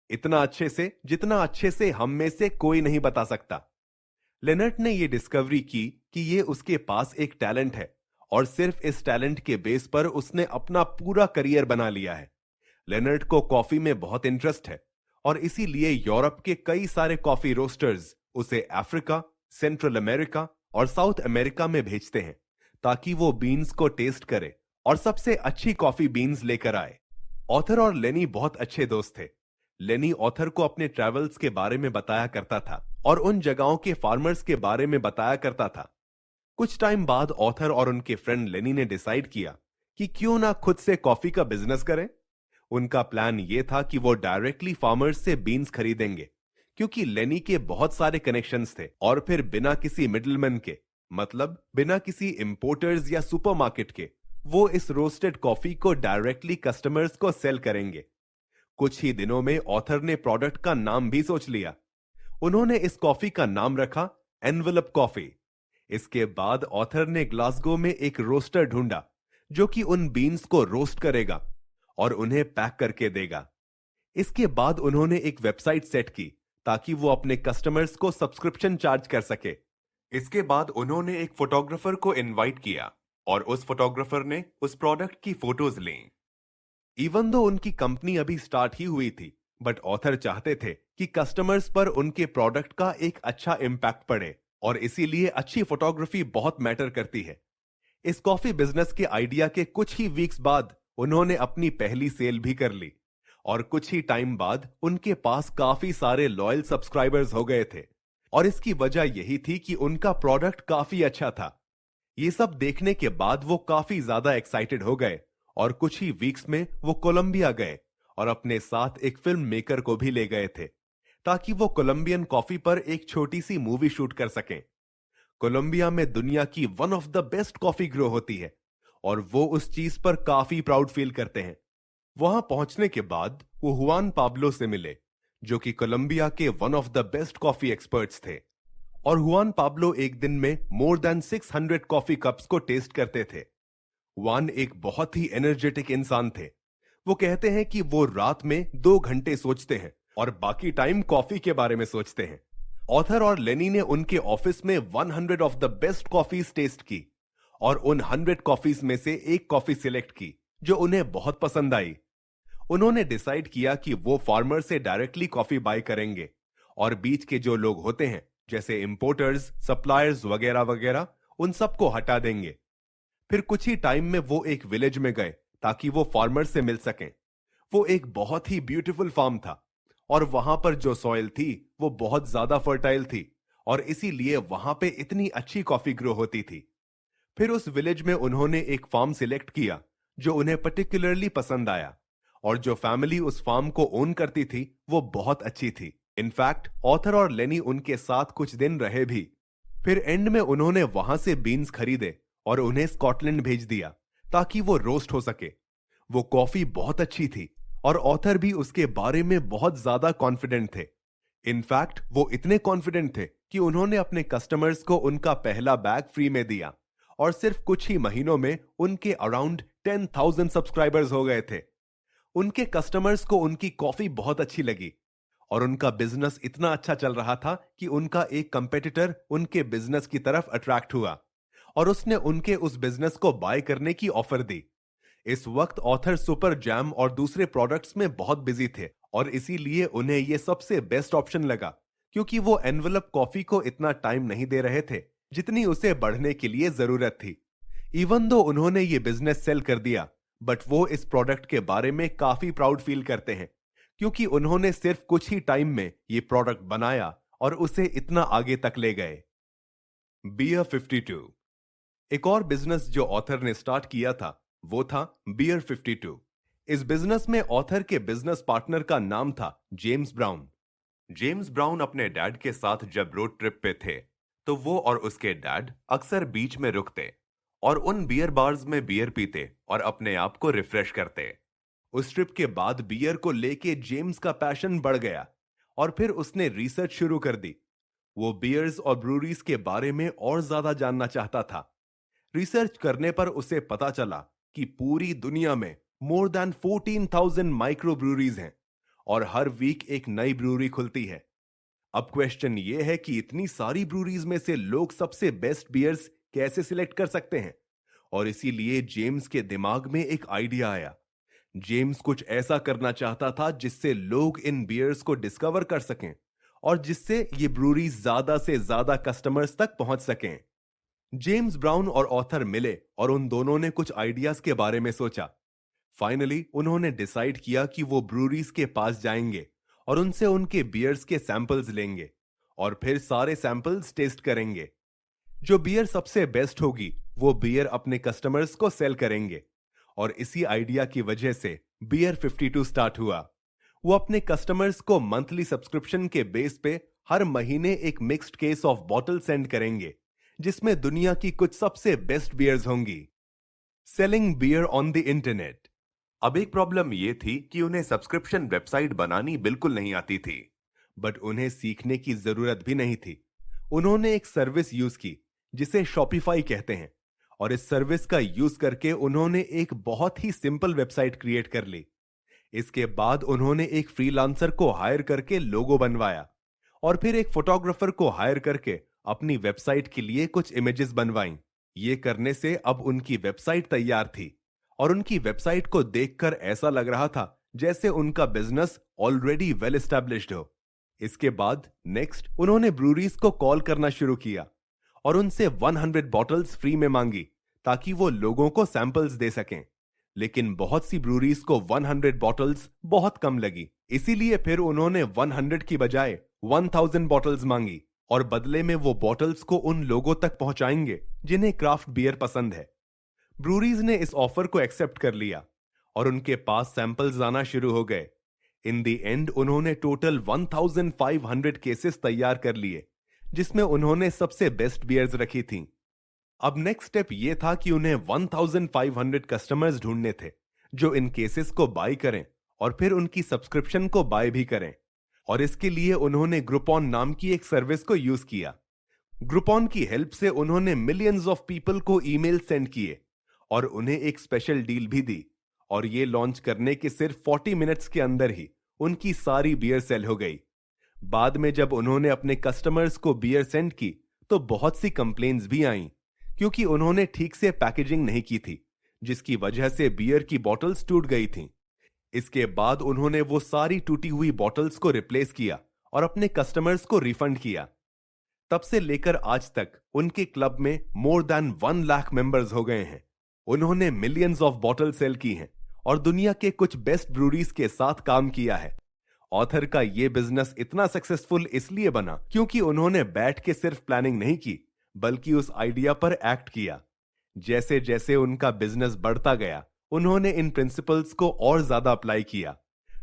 Speaker 1: इतना अच्छे से जितना अच्छे से हम में से कोई नहीं बता सकता। लेनर्ट ने यह डिस्कवरी की कि ये उसके पास एक टैलेंट है और सिर्फ इस टैलेंट के बेस पर उसने अपना पूरा करियर बना लिया है। लेनर्ट को कॉफी में बहुत इंटरेस्ट है और इसीलिए यूरोप के कई सारे कॉफी रोस्टर्स उसे अफ्रीका, सेंट्रल अमेरिका और साउथ अमेरिका में भेजते हैं ताकि वो बीन्स को टेस्ट करे और सबसे अच्छी कॉफी बीन्स लेकर आए। ऑथर और लेनी बहुत अच्छे दोस्त थे। लेनी ऑथर को अपने ट्रैवल्स के बारे में बताया करता था और उन जगहों के फार्मर्स के बारे में बताया करता था। कुछ टाइम बाद ऑथर और उनके फ्रेंड लेनी ने डिसाइड किया कि क्यों ना खुद से कॉफी का बिजनेस करें। उनका प्लान यह था कि वो डायरेक्टली फार्मर्स से बीन्स खरीदेंगे क्योंकि लेनी के बहुत सारे कनेक्शंस थे और फिर बिना किसी मिडलमैन के, मतलब बिना किसी इंपोर्टर्स या सुपरमार्केट के, वो इस रोस्टेड कॉफी को डायरेक्टली कस्टमर्स को सेल करेंगे। कुछ ही दिनों में ऑथर ने प्रोडक्ट का नाम भी सोच लिया। उन्होंने इस कॉफी का नाम रखा एनवलप कॉफी। इसके बाद ऑथर ने ग्लासगो में एक रोस्टर ढूंढा जो कि उन बीन्स को रोस्ट करेगा और उन्हें पैक करके देगा। इसके बाद उन्होंने एक वेबसाइट सेट की ताकि वो अपने कस्टमर्स को सब्सक्रिप्शन चार्ज कर सके। इसके बाद उन्होंने एक फोटोग्राफर को इनवाइट किया और उस फोटोग्राफर ने उस प्रोडक्ट की फोटोज ली। इवन दो उनकी कंपनी अभी स्टार्ट ही हुई थी बट ऑथर चाहते थे कि कस्टमर्स पर उनके प्रोडक्ट का एक अच्छा इंपैक्ट पड़े और इसीलिए अच्छी फोटोग्राफी बहुत मैटर करती है। इस कॉफी बिजनेस के आइडिया के कुछ ही वीक्स बाद उन्होंने अपनी पहली सेल भी कर ली और कुछ ही टाइम बाद उनके पास काफी सारे लॉयल सब्सक्राइबर्स हो गए थे और इसकी वजह यही थी कि उनका प्रोडक्ट काफी अच्छा था। ये सब देखने के बाद वो काफी ज्यादा एक्साइटेड हो गए और कुछ ही वीक्स में वो कोलंबिया गए और अपने साथ एक फिल्म मेकर को भी ले गए थे ताकि वो कोलंबियन कॉफी पर एक छोटी सी मूवी शूट कर सकें। कोलंबिया में दुनिया की one of the best coffee grow होती है और वो उस चीज पर काफी प्राउड फील करते हैं। वहां पहुंचने के बाद वो हुआन पाब्लो से मिले जो कि कोलंबिया के one of the best coffee experts थे और हुआन पाब्लो एक दिन में मोर देन 600 कॉफी कप्स को टेस्ट करते थे। हुआन एक बहुत ही एनर्जेटिक इंसान थे। वो कहते हैं कि वो रात में 2 घंटे सोचते हैं और बाकी टाइम कॉफी के बारे में सोचते हैं। ऑथर और लेनी ने उनके ऑफिस में 100 of the best coffees taste की और उन 100 कॉफीज में से एक कॉफी सिलेक्ट की जो उन्हें बहुत पसंद आई। उन्होंने डिसाइड किया कि वो फार्मर से डायरेक्टली कॉफी बाय करेंगे और बीच के जो लोग होते हैं जैसे इंपोर्टर्स, सप्लायर्स वगैरह वगैरह, उन सबको हटा देंगे। फिर कुछ ही टाइम में वो एक विलेज में गए ताकि वो फार्मर से मिल सकें। वो एक बहुत ही ब्यूटीफुल फार्म था और वहां पर जो सॉइल थी वो बहुत ज्यादा फर्टाइल थी और इसीलिए वहां पे इतनी अच्छी कॉफी ग्रो होती थी। फिर उस विलेज में उन्होंने एक फार्म सिलेक्ट किया जो उन्हें पर्टिकुलरली पसंद आया और जो फैमिली उस फार्म को ओन करती थी वो बहुत अच्छी थी। इनफैक्ट ऑथर और लेनी उनके साथ कुछ दिन रहे भी। फिर एंड में उन्होंने वहां से बीन्स खरीदे और उन्हें स्कॉटलैंड भेज दिया ताकि वो रोस्ट हो सके। वो कॉफी बहुत अच्छी थी और ऑथर भी उसके बारे में बहुत ज्यादा कॉन्फिडेंट थे। इनफैक्ट वो इतने कॉन्फिडेंट थे कि उन्होंने अपने कस्टमर्स को उनका पहला बैग फ्री में दिया और सिर्फ कुछ ही महीनों में उनके अराउंड 10,000 सब्सक्राइबर्स हो गए थे। उनके कस्टमर्स को उनकी कॉफी बहुत अच्छी लगी और उनका बिजनेस इतना अच्छा चल रहा था कि उनका एक कंपेटिटर उनके बिजनेस की तरफ अट्रैक्ट हुआ और उसने उनके उस बिजनेस को बाय करने की ऑफर दी। इस वक्त ऑथर सुपर जैम और दूसरे प्रोडक्ट्स में बहुत बिजी थे और इसीलिए उन्हें यह सबसे बेस्ट ऑप्शन लगा, क्योंकि वो एनवेलप कॉफी को इतना टाइम नहीं दे रहे थे जितनी उसे बढ़ने के लिए जरूरत थी। इवन दो उन्होंने ये बिजनेस सेल कर दिया, बट वो इस प्रोडक्ट के बारे में काफी प्राउड फील करते हैं क्योंकि उन्होंने सिर्फ कुछ ही टाइम में ये प्रोडक्ट बनाया और उसे इतना आगे तक ले गए। बियर 52। एक और बिजनेस जो ऑथर ने स्टार्ट किया था वो था बियर 52। इस बिजनेस में ऑथर के बिजनेस पार्टनर का नाम था जेम्स ब्राउन। जेम्स ब्राउन अपने डैड के साथ जब रोड ट्रिप पे थे तो वो और उसके डैड अक्सर बीच में रुकते और उन बियर बार्स में बियर पीते और अपने आप को रिफ्रेश करते। उस ट्रिप के बाद बियर को लेके जेम्स का पैशन बढ़ गया और फिर उसने रिसर्च शुरू कर दी। वो बियर्स और ब्रूरीज के बारे में और ज्यादा जानना चाहता था। रिसर्च करने पर उसे पता चला कि पूरी दुनिया में मोर देन 14,000 माइक्रो ब्रूरीज हैं और हर वीक एक नई ब्रूरी खुलती है। अब क्वेश्चन ये है कि इतनी सारी ब्रूरीज में से लोग सबसे बेस्ट बियर्स कैसे सिलेक्ट कर सकते हैं, और इसीलिए जेम्स के दिमाग में एक आइडिया आया। जेम्स कुछ ऐसा करना चाहता था जिससे लोग इन बियर्स को डिस्कवर कर सकें और जिससे ये ब्रूरीज ज्यादा से ज्यादा कस्टमर्स तक पहुंच सकें। जेम्स ब्राउन और ऑथर मिले और उन दोनों ने कुछ आइडियाज के बारे में सोचा। फाइनली उन्होंने डिसाइड किया कि वो ब्रूरीज के पास जाएंगे और उनसे उनके बियर्स के सैंपल्स लेंगे और फिर सारे सैंपल्स टेस्ट करेंगे। जो बियर सबसे बेस्ट होगी वो बियर अपने कस्टमर्स को सेल करेंगे और इसी आइडिया की वजह से बियर 52 स्टार्ट हुआ। वो अपने कस्टमर्स को मंथली सब्सक्रिप्शन के बेस पे हर महीने एक mixed case of bottle send करेंगे जिसमें दुनिया की कुछ सबसे बेस्ट बियर्स होंगी। Selling beer on the internet. अब एक प्रॉब्लम यह थी कि उन्हें सब्सक्रिप्शन वेबसाइट बनानी बिल्कुल नहीं आती थी, बट उन्हें सीखने की जरूरत भी नहीं थी। उन्होंने एक सर्विस यूज की जिसे शॉपिफाई कहते हैं और इस सर्विस का यूज करके उन्होंने एक बहुत ही सिंपल वेबसाइट क्रिएट कर ली। इसके बाद उन्होंने एक फ्रीलांसर को हायर करके लोगो बनवाया और फिर एक फोटोग्राफर को हायर करके अपनी वेबसाइट के लिए कुछ इमेजेस बनवाईं। ये करने से अब उनकी वेबसाइट तैयार थी और उनकी वेबसाइट को देखकर ऐसा लग रहा था जैसे उनका बिजनेस ऑलरेडी वेल एस्टैब्लिश्ड हो। इसके बाद नेक्स्ट उन्होंने ब्रूरीज को कॉल करना शुरू किया और उनसे 100 बॉटल्स फ्री में मांगी ताकि वो लोगों को सैंपल्स दे सकें। लेकिन बहुत सी ब्रूरीज को 100 बॉटल्स बहुत कम लगी, इसीलिए फिर उन्होंने 100 की बजाय 1000 बॉटल्स मांगी और बदले में वो बॉटल्स को उन लोगों तक पहुंचाएंगे जिन्हें क्राफ्ट बियर पसंद है। ब्रूरीज ने इस ऑफर को एक्सेप्ट कर लिया और उनके पास सैंपल्स आना शुरू हो गए। इन दी एंड उन्होंने टोटल 1500 केसेस तैयार कर लिए जिसमें उन्होंने सबसे बेस्ट बियर्स रखी थीं। अब नेक्स्ट स्टेप यह था कि उन्हें 1500 कस्टमर्स ढूंढने थे जो इन केसेस को बाय करें और फिर उनकी सब्सक्रिप्शन को बाय भी करें, और इसके लिए उन्होंने ग्रुपॉन नाम की एक सर्विस को यूज किया। ग्रुपॉन की हेल्प से उन्होंने मिलियंस ऑफ पीपल को ईमेल सेंड किए और उन्हें एक स्पेशल डील भी दी और ये लॉन्च करने के सिर्फ 40 मिनट्स के अंदर ही उनकी सारी बियर सेल हो गई। बाद में जब उन्होंने अपने कस्टमर्स को बियर सेंड की तो बहुत सी कंप्लेन्स भी आईं, क्योंकि उन्होंने ठीक से पैकेजिंग नहीं की थी, जिसकी वजह से बियर की बॉटल्स टूट गई थीं। इसके बाद उन्होंने वो सारी टूटी हुई बॉटल्स को रिप्लेस किया और अपने कस्टमर्स को रिफंड किया। तब से लेकर आज तक उनके क्लब में मोर देन 1 लाख मेंबर्स हो गए हैं। उन्होंने मिलियंस ऑफ बॉटल सेल की हैं और दुनिया के कुछ बेस्ट ब्रूरीज के साथ काम किया है। ऑथर का यह बिजनेस इतना सक्सेसफुल इसलिए बना क्योंकि उन्होंने बैठ के सिर्फ प्लानिंग नहीं की, बल्कि उस आइडिया पर एक्ट किया। जैसे जैसे उनका बिजनेस बढ़ता गया, उन्होंने इन प्रिंसिपल्स को और ज्यादा अप्लाई किया।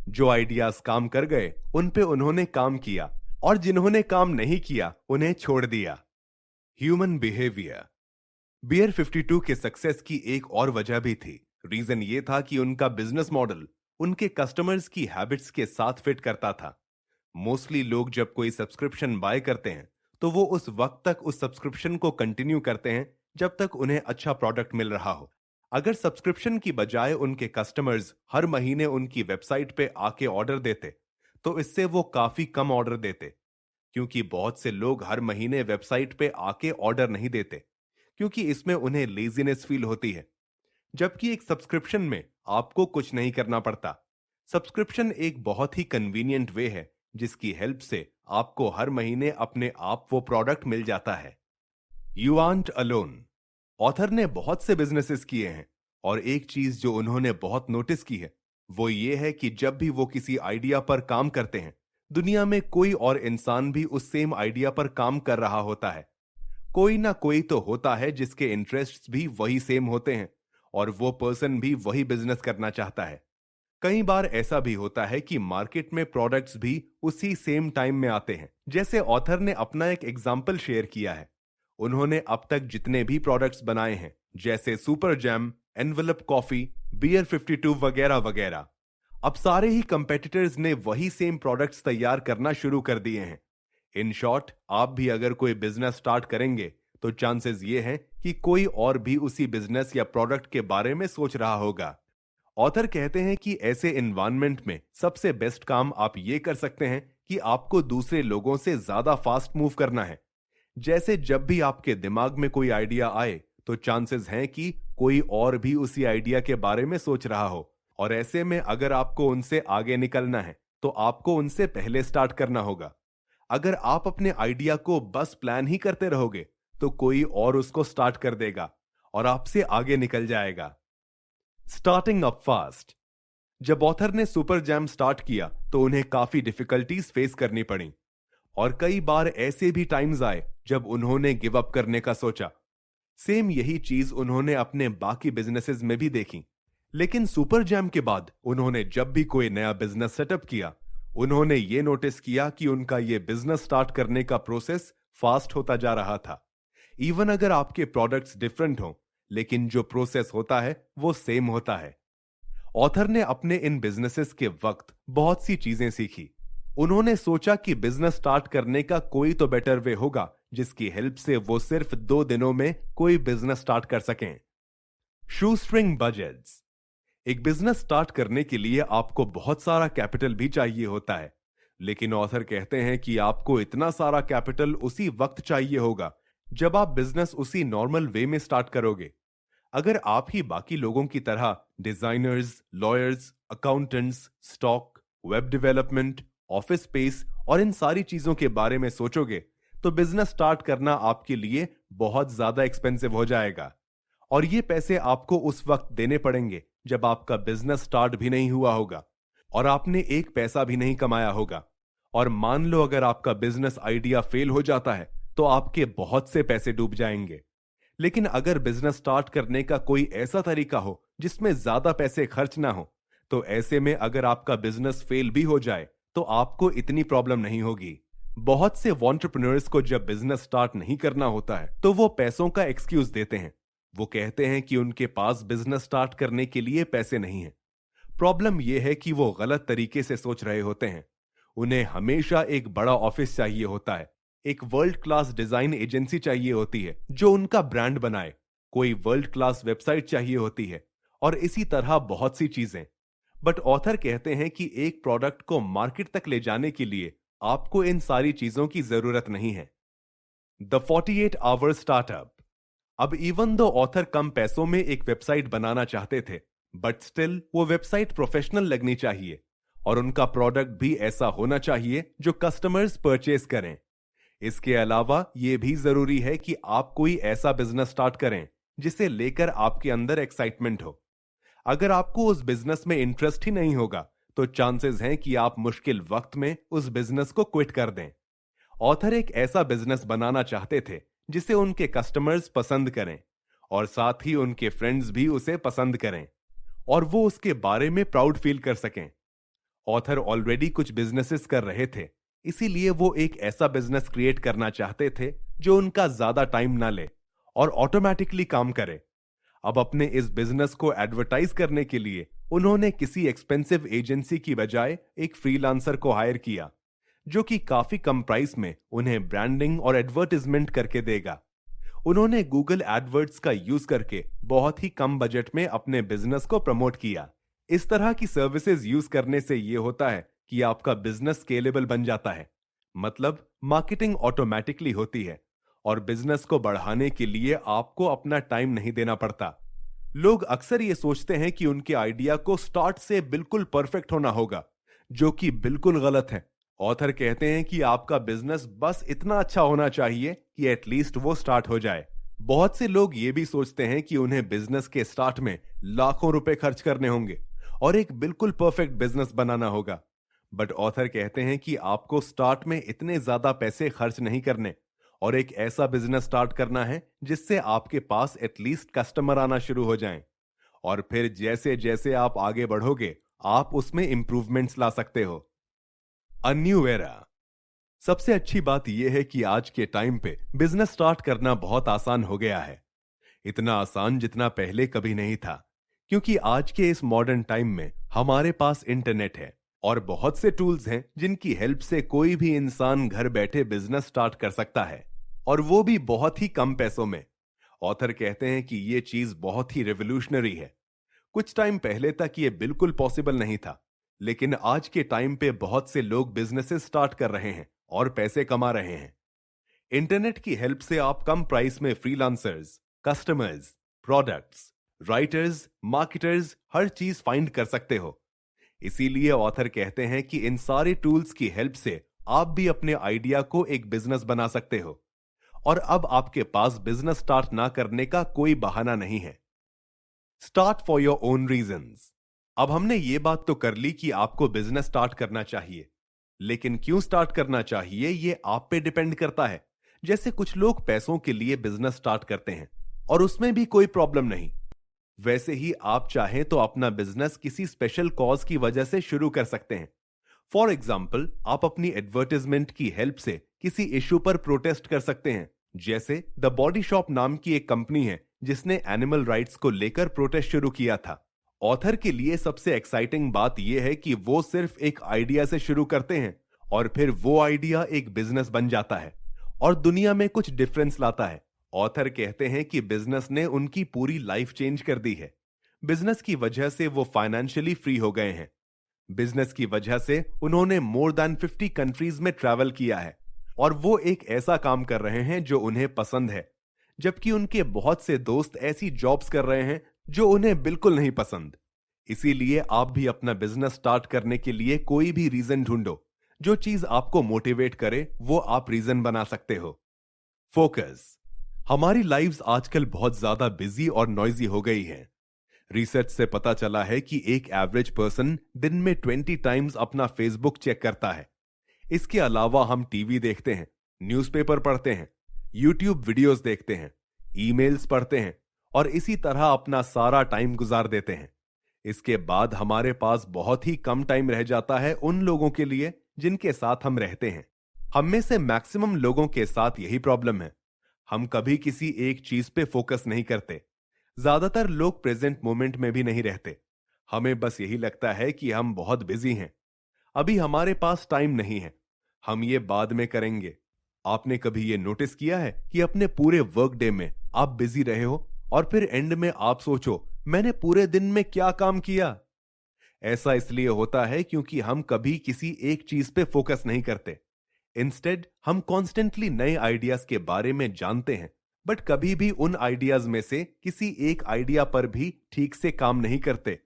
Speaker 1: जो आइडियाज काम कर गए उन पे उन्होंने काम किया और जिन्होंने काम नहीं किया उन्हें छोड़ दिया। Human behaviour. बियर 52 के सक्सेस की एक और वजह भी थी। रीजन ये था कि उनका बिजनेस मॉडल उनके कस्टमर्स की हैबिट्स के साथ फिट करता था। मोस्टली लोग जब कोई सब्सक्रिप्शन बाय करते हैं तो वो उस वक्त तक उस सब्सक्रिप्शन को कंटिन्यू करते हैं जब तक उन्हें अच्छा प्रोडक्ट मिल रहा हो। अगर सब्सक्रिप्शन की बजाय उनके कस्टमर्स हर महीने उनकी वेबसाइट पे आके ऑर्डर देते तो इससे वो काफी कम ऑर्डर देते, क्योंकि बहुत से लोग हर महीने वेबसाइट पे आके ऑर्डर नहीं देते क्योंकि इसमें उन्हें लेजीनेस फील होती है। जबकि एक सब्सक्रिप्शन में आपको कुछ नहीं करना पड़ता। सब्सक्रिप्शन एक बहुत ही कन्वीनियंट वे है जिसकी हेल्प से आपको हर महीने अपने आप वो प्रोडक्ट मिल जाता है। You aren't alone. ऑथर ने बहुत से बिजनेसेस किए हैं और एक चीज जो उन्होंने बहुत नोटिस की है वो ये है कि जब भी वो किसी आइडिया पर काम करते हैं, दुनिया में कोई और इंसान भी उस सेम आइडिया पर काम कर रहा होता है। कोई ना कोई तो होता है जिसके इंटरेस्ट्स भी वही सेम होते हैं और वो पर्सन भी वही बिजनेस करना चाहता है। कई बार ऐसा भी होता है कि मार्केट में प्रोडक्ट्स भी उसी सेम टाइम में आते हैं। जैसे ऑथर ने अपना एक एग्जाम्पल शेयर किया है। उन्होंने अब तक जितने भी प्रोडक्ट्स बनाए हैं, जैसे super jam, envelope coffee, beer 52 वगैरह वगैरह, अब सारे ही कंपेटिटर्स ने वही सेम प्रोडक्ट्स तैयार करना शुरू कर दिए हैं। इन शॉर्ट, आप भी अगर कोई बिजनेस स्टार्ट करेंगे तो चांसेस ये हैं कि कोई और भी उसी बिजनेस या प्रोडक्ट के बारे में सोच रहा होगा। ऑथर कहते हैं कि ऐसे एनवायरनमेंट में सबसे बेस्ट काम आप ये कर सकते हैं कि आपको दूसरे लोगों से ज्यादा फास्ट मूव करना है। जैसे जब भी आपके दिमाग में कोई आइडिया आए तो चांसेस हैं कि कोई और भी उसी आइडिया के बारे में सोच रहा हो, और ऐसे में अगर आपको उनसे आगे निकलना है तो आपको उनसे पहले स्टार्ट करना होगा। अगर आप अपने आइडिया को बस प्लान ही करते रहोगे तो कोई और उसको स्टार्ट कर देगा और आपसे आगे निकल जाएगा। Starting up fast. जब ऑथर ने सुपर जैम स्टार्ट किया तो उन्हें काफी डिफिकल्टीज फेस करनी पड़ी और कई बार ऐसे भी टाइम्स आए जब उन्होंने गिव अप करने का सोचा। सेम यही चीज उन्होंने अपने बाकी बिजनेसेस में भी देखी। लेकिन सुपर जैम के बाद उन्होंने जब भी कोई नया बिजनेस सेटअप किया, उन्होंने ये नोटिस किया कि उनका ये बिजनेस स्टार्ट करने का प्रोसेस फास्ट होता जा रहा था। इवन अगर आपके प्रोडक्ट्स डिफरेंट हों, लेकिन जो प्रोसेस होता है वो सेम होता है। ऑथर ने अपने इन बिजनेसेस के वक्त बहुत सी चीजें सीखी। उन्होंने सोचा कि बिजनेस स्टार्ट करने का कोई तो बेटर वे होगा जिसकी हेल्प से वो सिर्फ 2 दिनों में कोई बिजनेस स्टार्ट कर सकें। Shoestring budgets. एक बिजनेस स्टार्ट करने के लिए आपको बहुत सारा कैपिटल भी चाहिए होता है, लेकिन ऑथर कहते हैं कि आपको इतना सारा कैपिटल उसी वक्त चाहिए होगा जब आप बिजनेस उसी नॉर्मल वे में स्टार्ट करोगे। अगर आप ही बाकी लोगों की तरह designers, lawyers, accountants, stock, web development, office space और इन सारी चीजों के बारे में सोचोगे तो बिजनेस स्टार्ट करना आपके लिए बहुत ज्यादा एक्सपेंसिव हो जाएगा, और ये पैसे आपको उस वक्त देने पड़ेंगे जब आपका बिजनेस स्टार्ट भी नहीं हुआ होगा और आपने एक पैसा भी नहीं कमाया होगा। और मान लो अगर आपका बिजनेस आइडिया फेल हो जाता है तो आपके बहुत से पैसे डूब जाएंगे। लेकिन अगर बिजनेस स्टार्ट करने का कोई ऐसा तरीका हो जिसमें ज्यादा पैसे खर्च ना हो, तो ऐसे में अगर आपका बिजनेस फेल भी हो जाए तो आपको इतनी प्रॉब्लम नहीं होगी। बहुत से एंटरप्रेन्योर्स को जब बिजनेस स्टार्ट नहीं करना होता है तो वो पैसों का एक्सक्यूज देते हैं। वो कहते हैं कि उनके पास बिजनेस स्टार्ट करने के लिए पैसे नहीं हैं। प्रॉब्लम यह है कि वो गलत तरीके से सोच रहे होते हैं। उन्हें हमेशा एक बड़ा ऑफिस चाहिए होता है, एक वर्ल्ड क्लास डिजाइन एजेंसी चाहिए होती है जो उनका ब्रांड बनाए, कोई वर्ल्ड क्लास वेबसाइट चाहिए होती है और इसी तरह बहुत सी चीजें। बट ऑथर कहते हैं कि एक प्रोडक्ट को मार्केट तक ले जाने के लिए आपको इन सारी चीजों की जरूरत नहीं है। The 48 hour startup. अब इवन दो ऑथर कम पैसों में एक वेबसाइट बनाना चाहते थे, बट स्टिल वो वेबसाइट प्रोफेशनल लगनी चाहिए और उनका प्रोडक्ट भी ऐसा होना चाहिए जो कस्टमर्स परचेस करें। इसके अलावा यह भी जरूरी है कि आप कोई ऐसा बिजनेस स्टार्ट करें जिसे लेकर आपके अंदर एक्साइटमेंट हो। अगर आपको उस बिजनेस में इंटरेस्ट ही नहीं होगा तो चांसेस हैं कि आप मुश्किल वक्त में उस बिजनेस को क्विट कर दें। ऑथर एक ऐसा बिजनेस बनाना चाहते थे जिसे उनके कस्टमर्स पसंद करें और साथ ही उनके फ्रेंड्स भी उसे पसंद करें और वो उसके बारे में प्राउड फील कर सकें। ऑथर ऑलरेडी कुछ बिजनेसेस कर रहे थे, इसीलिए वो एक ऐसा बिजनेस क्रिएट करना चाहते थे जो उनका ज्यादा टाइम ना ले और ऑटोमेटिकली काम करे। अब अपने इस बिजनेस को एडवर्टाइज करने के लिए उन्होंने किसी एक्सपेंसिव एजेंसी की बजाय एक फ्रीलांसर को हायर किया जो कि काफी कम प्राइस में उन्हें ब्रांडिंग और एडवर्टाइजमेंट करके देगा। उन्होंने गूगल एडवर्ड्स का यूज करके बहुत ही कम बजट में अपने बिजनेस को प्रमोट किया। इस तरह की सर्विसेज यूज करने से यह होता है कि आपका बिजनेस स्केलेबल बन जाता है, मतलब मार्केटिंग ऑटोमेटिकली होती है और बिजनेस को बढ़ाने के लिए आपको अपना टाइम नहीं देना पड़ता। लोग अक्सर ये सोचते हैं कि उनके आइडिया को स्टार्ट से बिल्कुल परफेक्ट होना होगा, जो कि बिल्कुल गलत है। ऑथर कहते हैं कि आपका बिजनेस बस इतना अच्छा होना चाहिए कि एटलीस्ट वो स्टार्ट हो जाए। बहुत से लोग ये भी सोचते हैं कि उन्हें बिजनेस के स्टार्ट में लाखों रुपए खर्च करने होंगे और एक बिल्कुल परफेक्ट बिजनेस बनाना होगा। बट ऑथर कहते हैं कि आपको स्टार्ट में इतने ज्यादा पैसे खर्च नहीं करने और एक ऐसा बिजनेस स्टार्ट करना है जिससे आपके पास एटलीस्ट कस्टमर आना शुरू हो जाएं और फिर जैसे जैसे आप आगे बढ़ोगे आप उसमें इंप्रूवमेंट्स ला सकते हो। A new era. सबसे अच्छी बात यह है कि आज के टाइम पे बिजनेस स्टार्ट करना बहुत आसान हो गया है, इतना आसान जितना पहले कभी नहीं था, क्योंकि आज के इस मॉडर्न टाइम में हमारे पास इंटरनेट है और बहुत से टूल्स हैं जिनकी हेल्प से कोई भी इंसान घर बैठे बिजनेस स्टार्ट कर सकता है और वो भी बहुत ही कम पैसों में। ऑथर कहते हैं कि ये चीज बहुत ही रेवोल्यूशनरी है। कुछ टाइम पहले तक ये बिल्कुल पॉसिबल नहीं था, लेकिन आज के टाइम पे बहुत से लोग बिजनेसेस स्टार्ट कर रहे हैं और पैसे कमा रहे हैं। इंटरनेट की हेल्प से आप कम प्राइस में freelancers, customers, products, writers, marketers हर चीज फाइंड कर सकते हो। इसीलिए ऑथर कहते हैं कि इन सारे टूल्स की हेल्प से आप भी अपने आइडिया को एक बिजनेस बना सकते हो और अब आपके पास बिजनेस स्टार्ट ना करने का कोई बहाना नहीं है। Start for your own reasons. अब हमने ये बात तो कर ली कि आपको बिजनेस स्टार्ट करना चाहिए, लेकिन क्यों स्टार्ट करना चाहिए ये आप पे डिपेंड करता है। जैसे कुछ लोग पैसों के लिए बिजनेस स्टार्ट करते हैं और उसमें भी कोई प्रॉब्लम नहीं, वैसे ही आप चाहें तो अपना बिजनेस किसी स्पेशल कॉज की वजह से शुरू कर सकते हैं। फॉर एग्जाम्पल, आप अपनी एडवर्टाइजमेंट की हेल्प से किसी इशू पर प्रोटेस्ट कर सकते हैं। जैसे द बॉडी शॉप नाम की एक कंपनी है जिसने एनिमल राइट्स को लेकर प्रोटेस्ट शुरू किया था। ऑथर के लिए सबसे एक्साइटिंग बात यह है कि वो सिर्फ एक आइडिया से शुरू करते हैं और फिर वो आइडिया एक बिजनेस बन जाता है और दुनिया में कुछ डिफरेंस लाता है। ऑथर कहते हैं कि बिजनेस ने उनकी पूरी लाइफ चेंज कर दी है। बिजनेस की वजह से वो फाइनेंशियली फ्री हो गए हैं। बिजनेस की वजह से उन्होंने मोर देन 50 कंट्रीज में ट्रैवल किया है और वो एक ऐसा काम कर रहे हैं जो उन्हें पसंद है, जबकि उनके बहुत से दोस्त ऐसी जॉब्स कर रहे हैं जो उन्हें बिल्कुल नहीं पसंद। इसीलिए आप भी अपना बिजनेस स्टार्ट करने के लिए कोई भी रीजन ढूंढो। जो चीज आपको मोटिवेट करे वो आप रीजन बना सकते हो। फोकस। हमारी लाइव्स आजकल बहुत ज्यादा बिजी और नॉइजी हो गई हैं। रिसर्च से पता चला है कि एक एवरेज पर्सन दिन में 20 टाइम्स अपना फेसबुक चेक करता है। इसके अलावा हम टीवी देखते हैं, न्यूज़पेपर पढ़ते हैं, यूट्यूब वीडियोस देखते हैं, ईमेल्स पढ़ते हैं और इसी तरह अपना सारा टाइम गुजार देते हैं। इसके बाद हमारे पास बहुत ही कम टाइम रह जाता है उन लोगों के लिए जिनके साथ हम रहते हैं। हम में से मैक्सिमम लोगों के साथ यही प्रॉब्लम है। हम कभी किसी एक चीज पे फोकस नहीं करते। ज्यादातर लोग प्रेजेंट मोमेंट में भी नहीं रहते। हमें बस यही लगता है कि हम बहुत बिजी हैं, अभी हमारे पास टाइम नहीं है, हम ये बाद में करेंगे। आपने कभी ये नोटिस किया है कि अपने पूरे वर्क डे में आप बिजी रहे हो और फिर एंड में आप सोचो मैंने पूरे दिन में क्या काम किया। ऐसा इसलिए होता है क्योंकि हम कभी किसी एक चीज पे फोकस नहीं करते। इंस्टेड हम कॉन्स्टेंटली नए आइडियाज के बारे में जानते हैं, बट कभी भी उन आइडियाज में से किसी एक आइडिया पर भी ठीक से काम नहीं करते।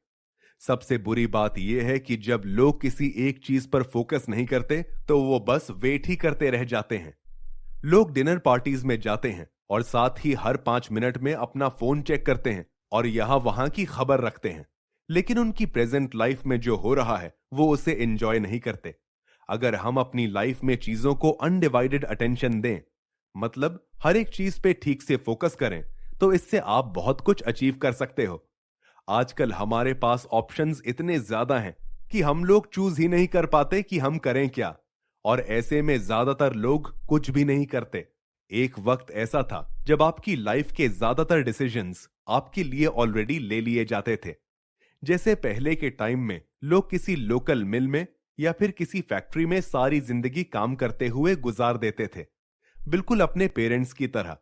Speaker 1: सबसे बुरी बात यह है कि जब लोग किसी एक चीज पर फोकस नहीं करते तो वो बस वेट ही करते रह जाते हैं। लोग डिनर पार्टीज में जाते हैं और साथ ही हर 5 मिनट में अपना फोन चेक करते हैं और यहां वहां की खबर रखते हैं, लेकिन उनकी प्रेजेंट लाइफ में जो हो रहा है वो उसे एंजॉय नहीं करते। अगर हम अपनी लाइफ में चीजों को अनडिवाइडेड अटेंशन दें, मतलब हर एक चीज पे ठीक से फोकस करें, तो इससे आप बहुत कुछ अचीव कर सकते हो। आजकल हमारे पास ऑप्शंस इतने ज्यादा हैं कि हम लोग चूज ही नहीं कर पाते कि हम करें क्या, और ऐसे में ज्यादातर लोग कुछ भी नहीं करते। एक वक्त ऐसा था जब आपकी लाइफ के ज्यादातर डिसीजंस आपके लिए ऑलरेडी ले लिए जाते थे। जैसे पहले के टाइम में लोग किसी लोकल मिल में या फिर किसी फैक्ट्री में सारी जिंदगी काम करते हुए गुजार देते थे, बिल्कुल अपने पेरेंट्स की तरह।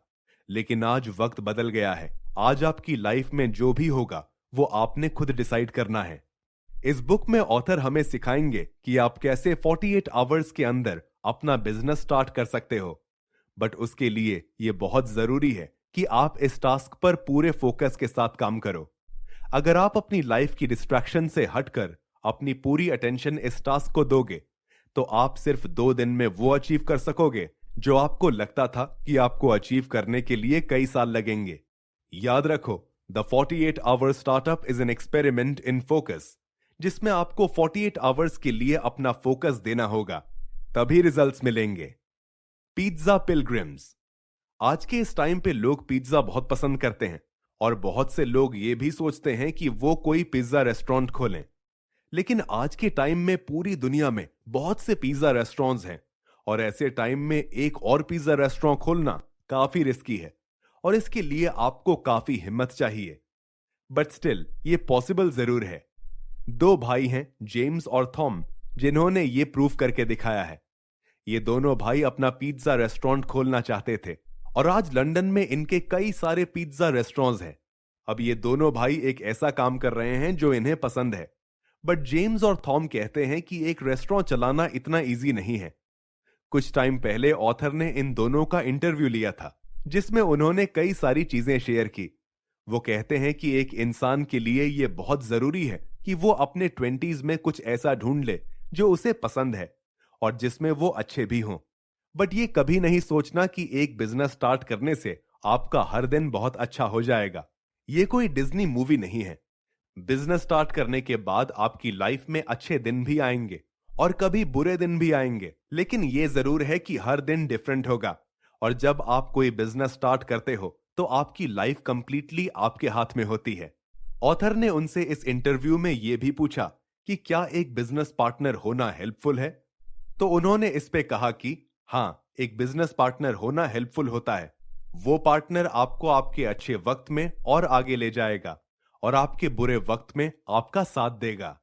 Speaker 1: लेकिन आज वक्त बदल गया है। आज आपकी लाइफ में जो भी होगा वो आपने खुद डिसाइड करना है। इस बुक में ऑथर हमें सिखाएंगे कि आप कैसे 48 आवर्स के अंदर अपना बिजनेस स्टार्ट कर सकते हो। बट उसके लिए यह बहुत जरूरी है कि आप इस टास्क पर पूरे फोकस के साथ काम करो। अगर आप अपनी लाइफ की डिस्ट्रैक्शन से हटकर अपनी पूरी अटेंशन इस टास्क को दोगे, तो आप सिर्फ 2 दिन में वो अचीव कर सकोगे जो आपको लगता था कि आपको अचीव करने के लिए कई साल लगेंगे। याद रखो, the 48 hour startup is an experiment in focus, जिसमें आपको 48 आवर्स के लिए अपना फोकस देना होगा, तभी रिजल्ट्स मिलेंगे। Pizza pilgrims. आज के इस टाइम पे लोग पिज्जा बहुत पसंद करते हैं और बहुत से लोग ये भी सोचते हैं कि वो कोई पिज्जा रेस्टोरेंट खोलें। लेकिन आज के टाइम में पूरी दुनिया में बहुत से पिज्जा रेस्टोरेंट्स हैं, और ऐसे टाइम में एक और पिज्जा रेस्टोरेंट खोलना काफी रिस्की है और इसके लिए आपको काफी हिम्मत चाहिए। बट स्टिल ये पॉसिबल जरूर है। 2 भाई हैं, जेम्स और थॉम, जिन्होंने ये प्रूव करके दिखाया है। ये दोनों भाई अपना पिज्जा रेस्टोरेंट खोलना चाहते थे और आज लंदन में इनके कई सारे पिज्जा रेस्टोरेंट्स हैं। अब ये दोनों भाई एक ऐसा काम कर रहे हैं जो इन्हें पसंद है। बट जेम्स और थॉम कहते हैं कि एक रेस्टोरेंट चलाना इतना इजी नहीं है। कुछ टाइम पहले ऑथर ने इन दोनों का इंटरव्यू लिया था, जिसमें उन्होंने कई सारी चीजें शेयर की। वो कहते हैं कि एक इंसान के लिए यह बहुत जरूरी है कि वो अपने 20s में कुछ ऐसा ढूंढ ले जो उसे पसंद है और जिसमें वो अच्छे भी हों। बट ये कभी नहीं सोचना कि एक बिजनेस स्टार्ट करने से आपका हर दिन बहुत अच्छा हो जाएगा। ये कोई डिज्नी मूवी नहीं है। बिजनेस स्टार्ट करने के बाद आपकी लाइफ में अच्छे दिन भी आएंगे और कभी बुरे दिन भी आएंगे, लेकिन ये जरूर है कि हर दिन डिफरेंट होगा। और जब आप कोई बिजनेस स्टार्ट करते हो तो आपकी लाइफ कंप्लीटली आपके हाथ में होती है। ऑथर ने उनसे इस इंटरव्यू में यह भी पूछा कि क्या एक बिजनेस पार्टनर होना हेल्पफुल है, तो उन्होंने इस पे कहा कि हां, एक बिजनेस पार्टनर होना हेल्पफुल होता है। वो पार्टनर आपको आपके अच्छे वक्त में और आगे ले जाएगा और आपके बुरे वक्त में आपका साथ देगा।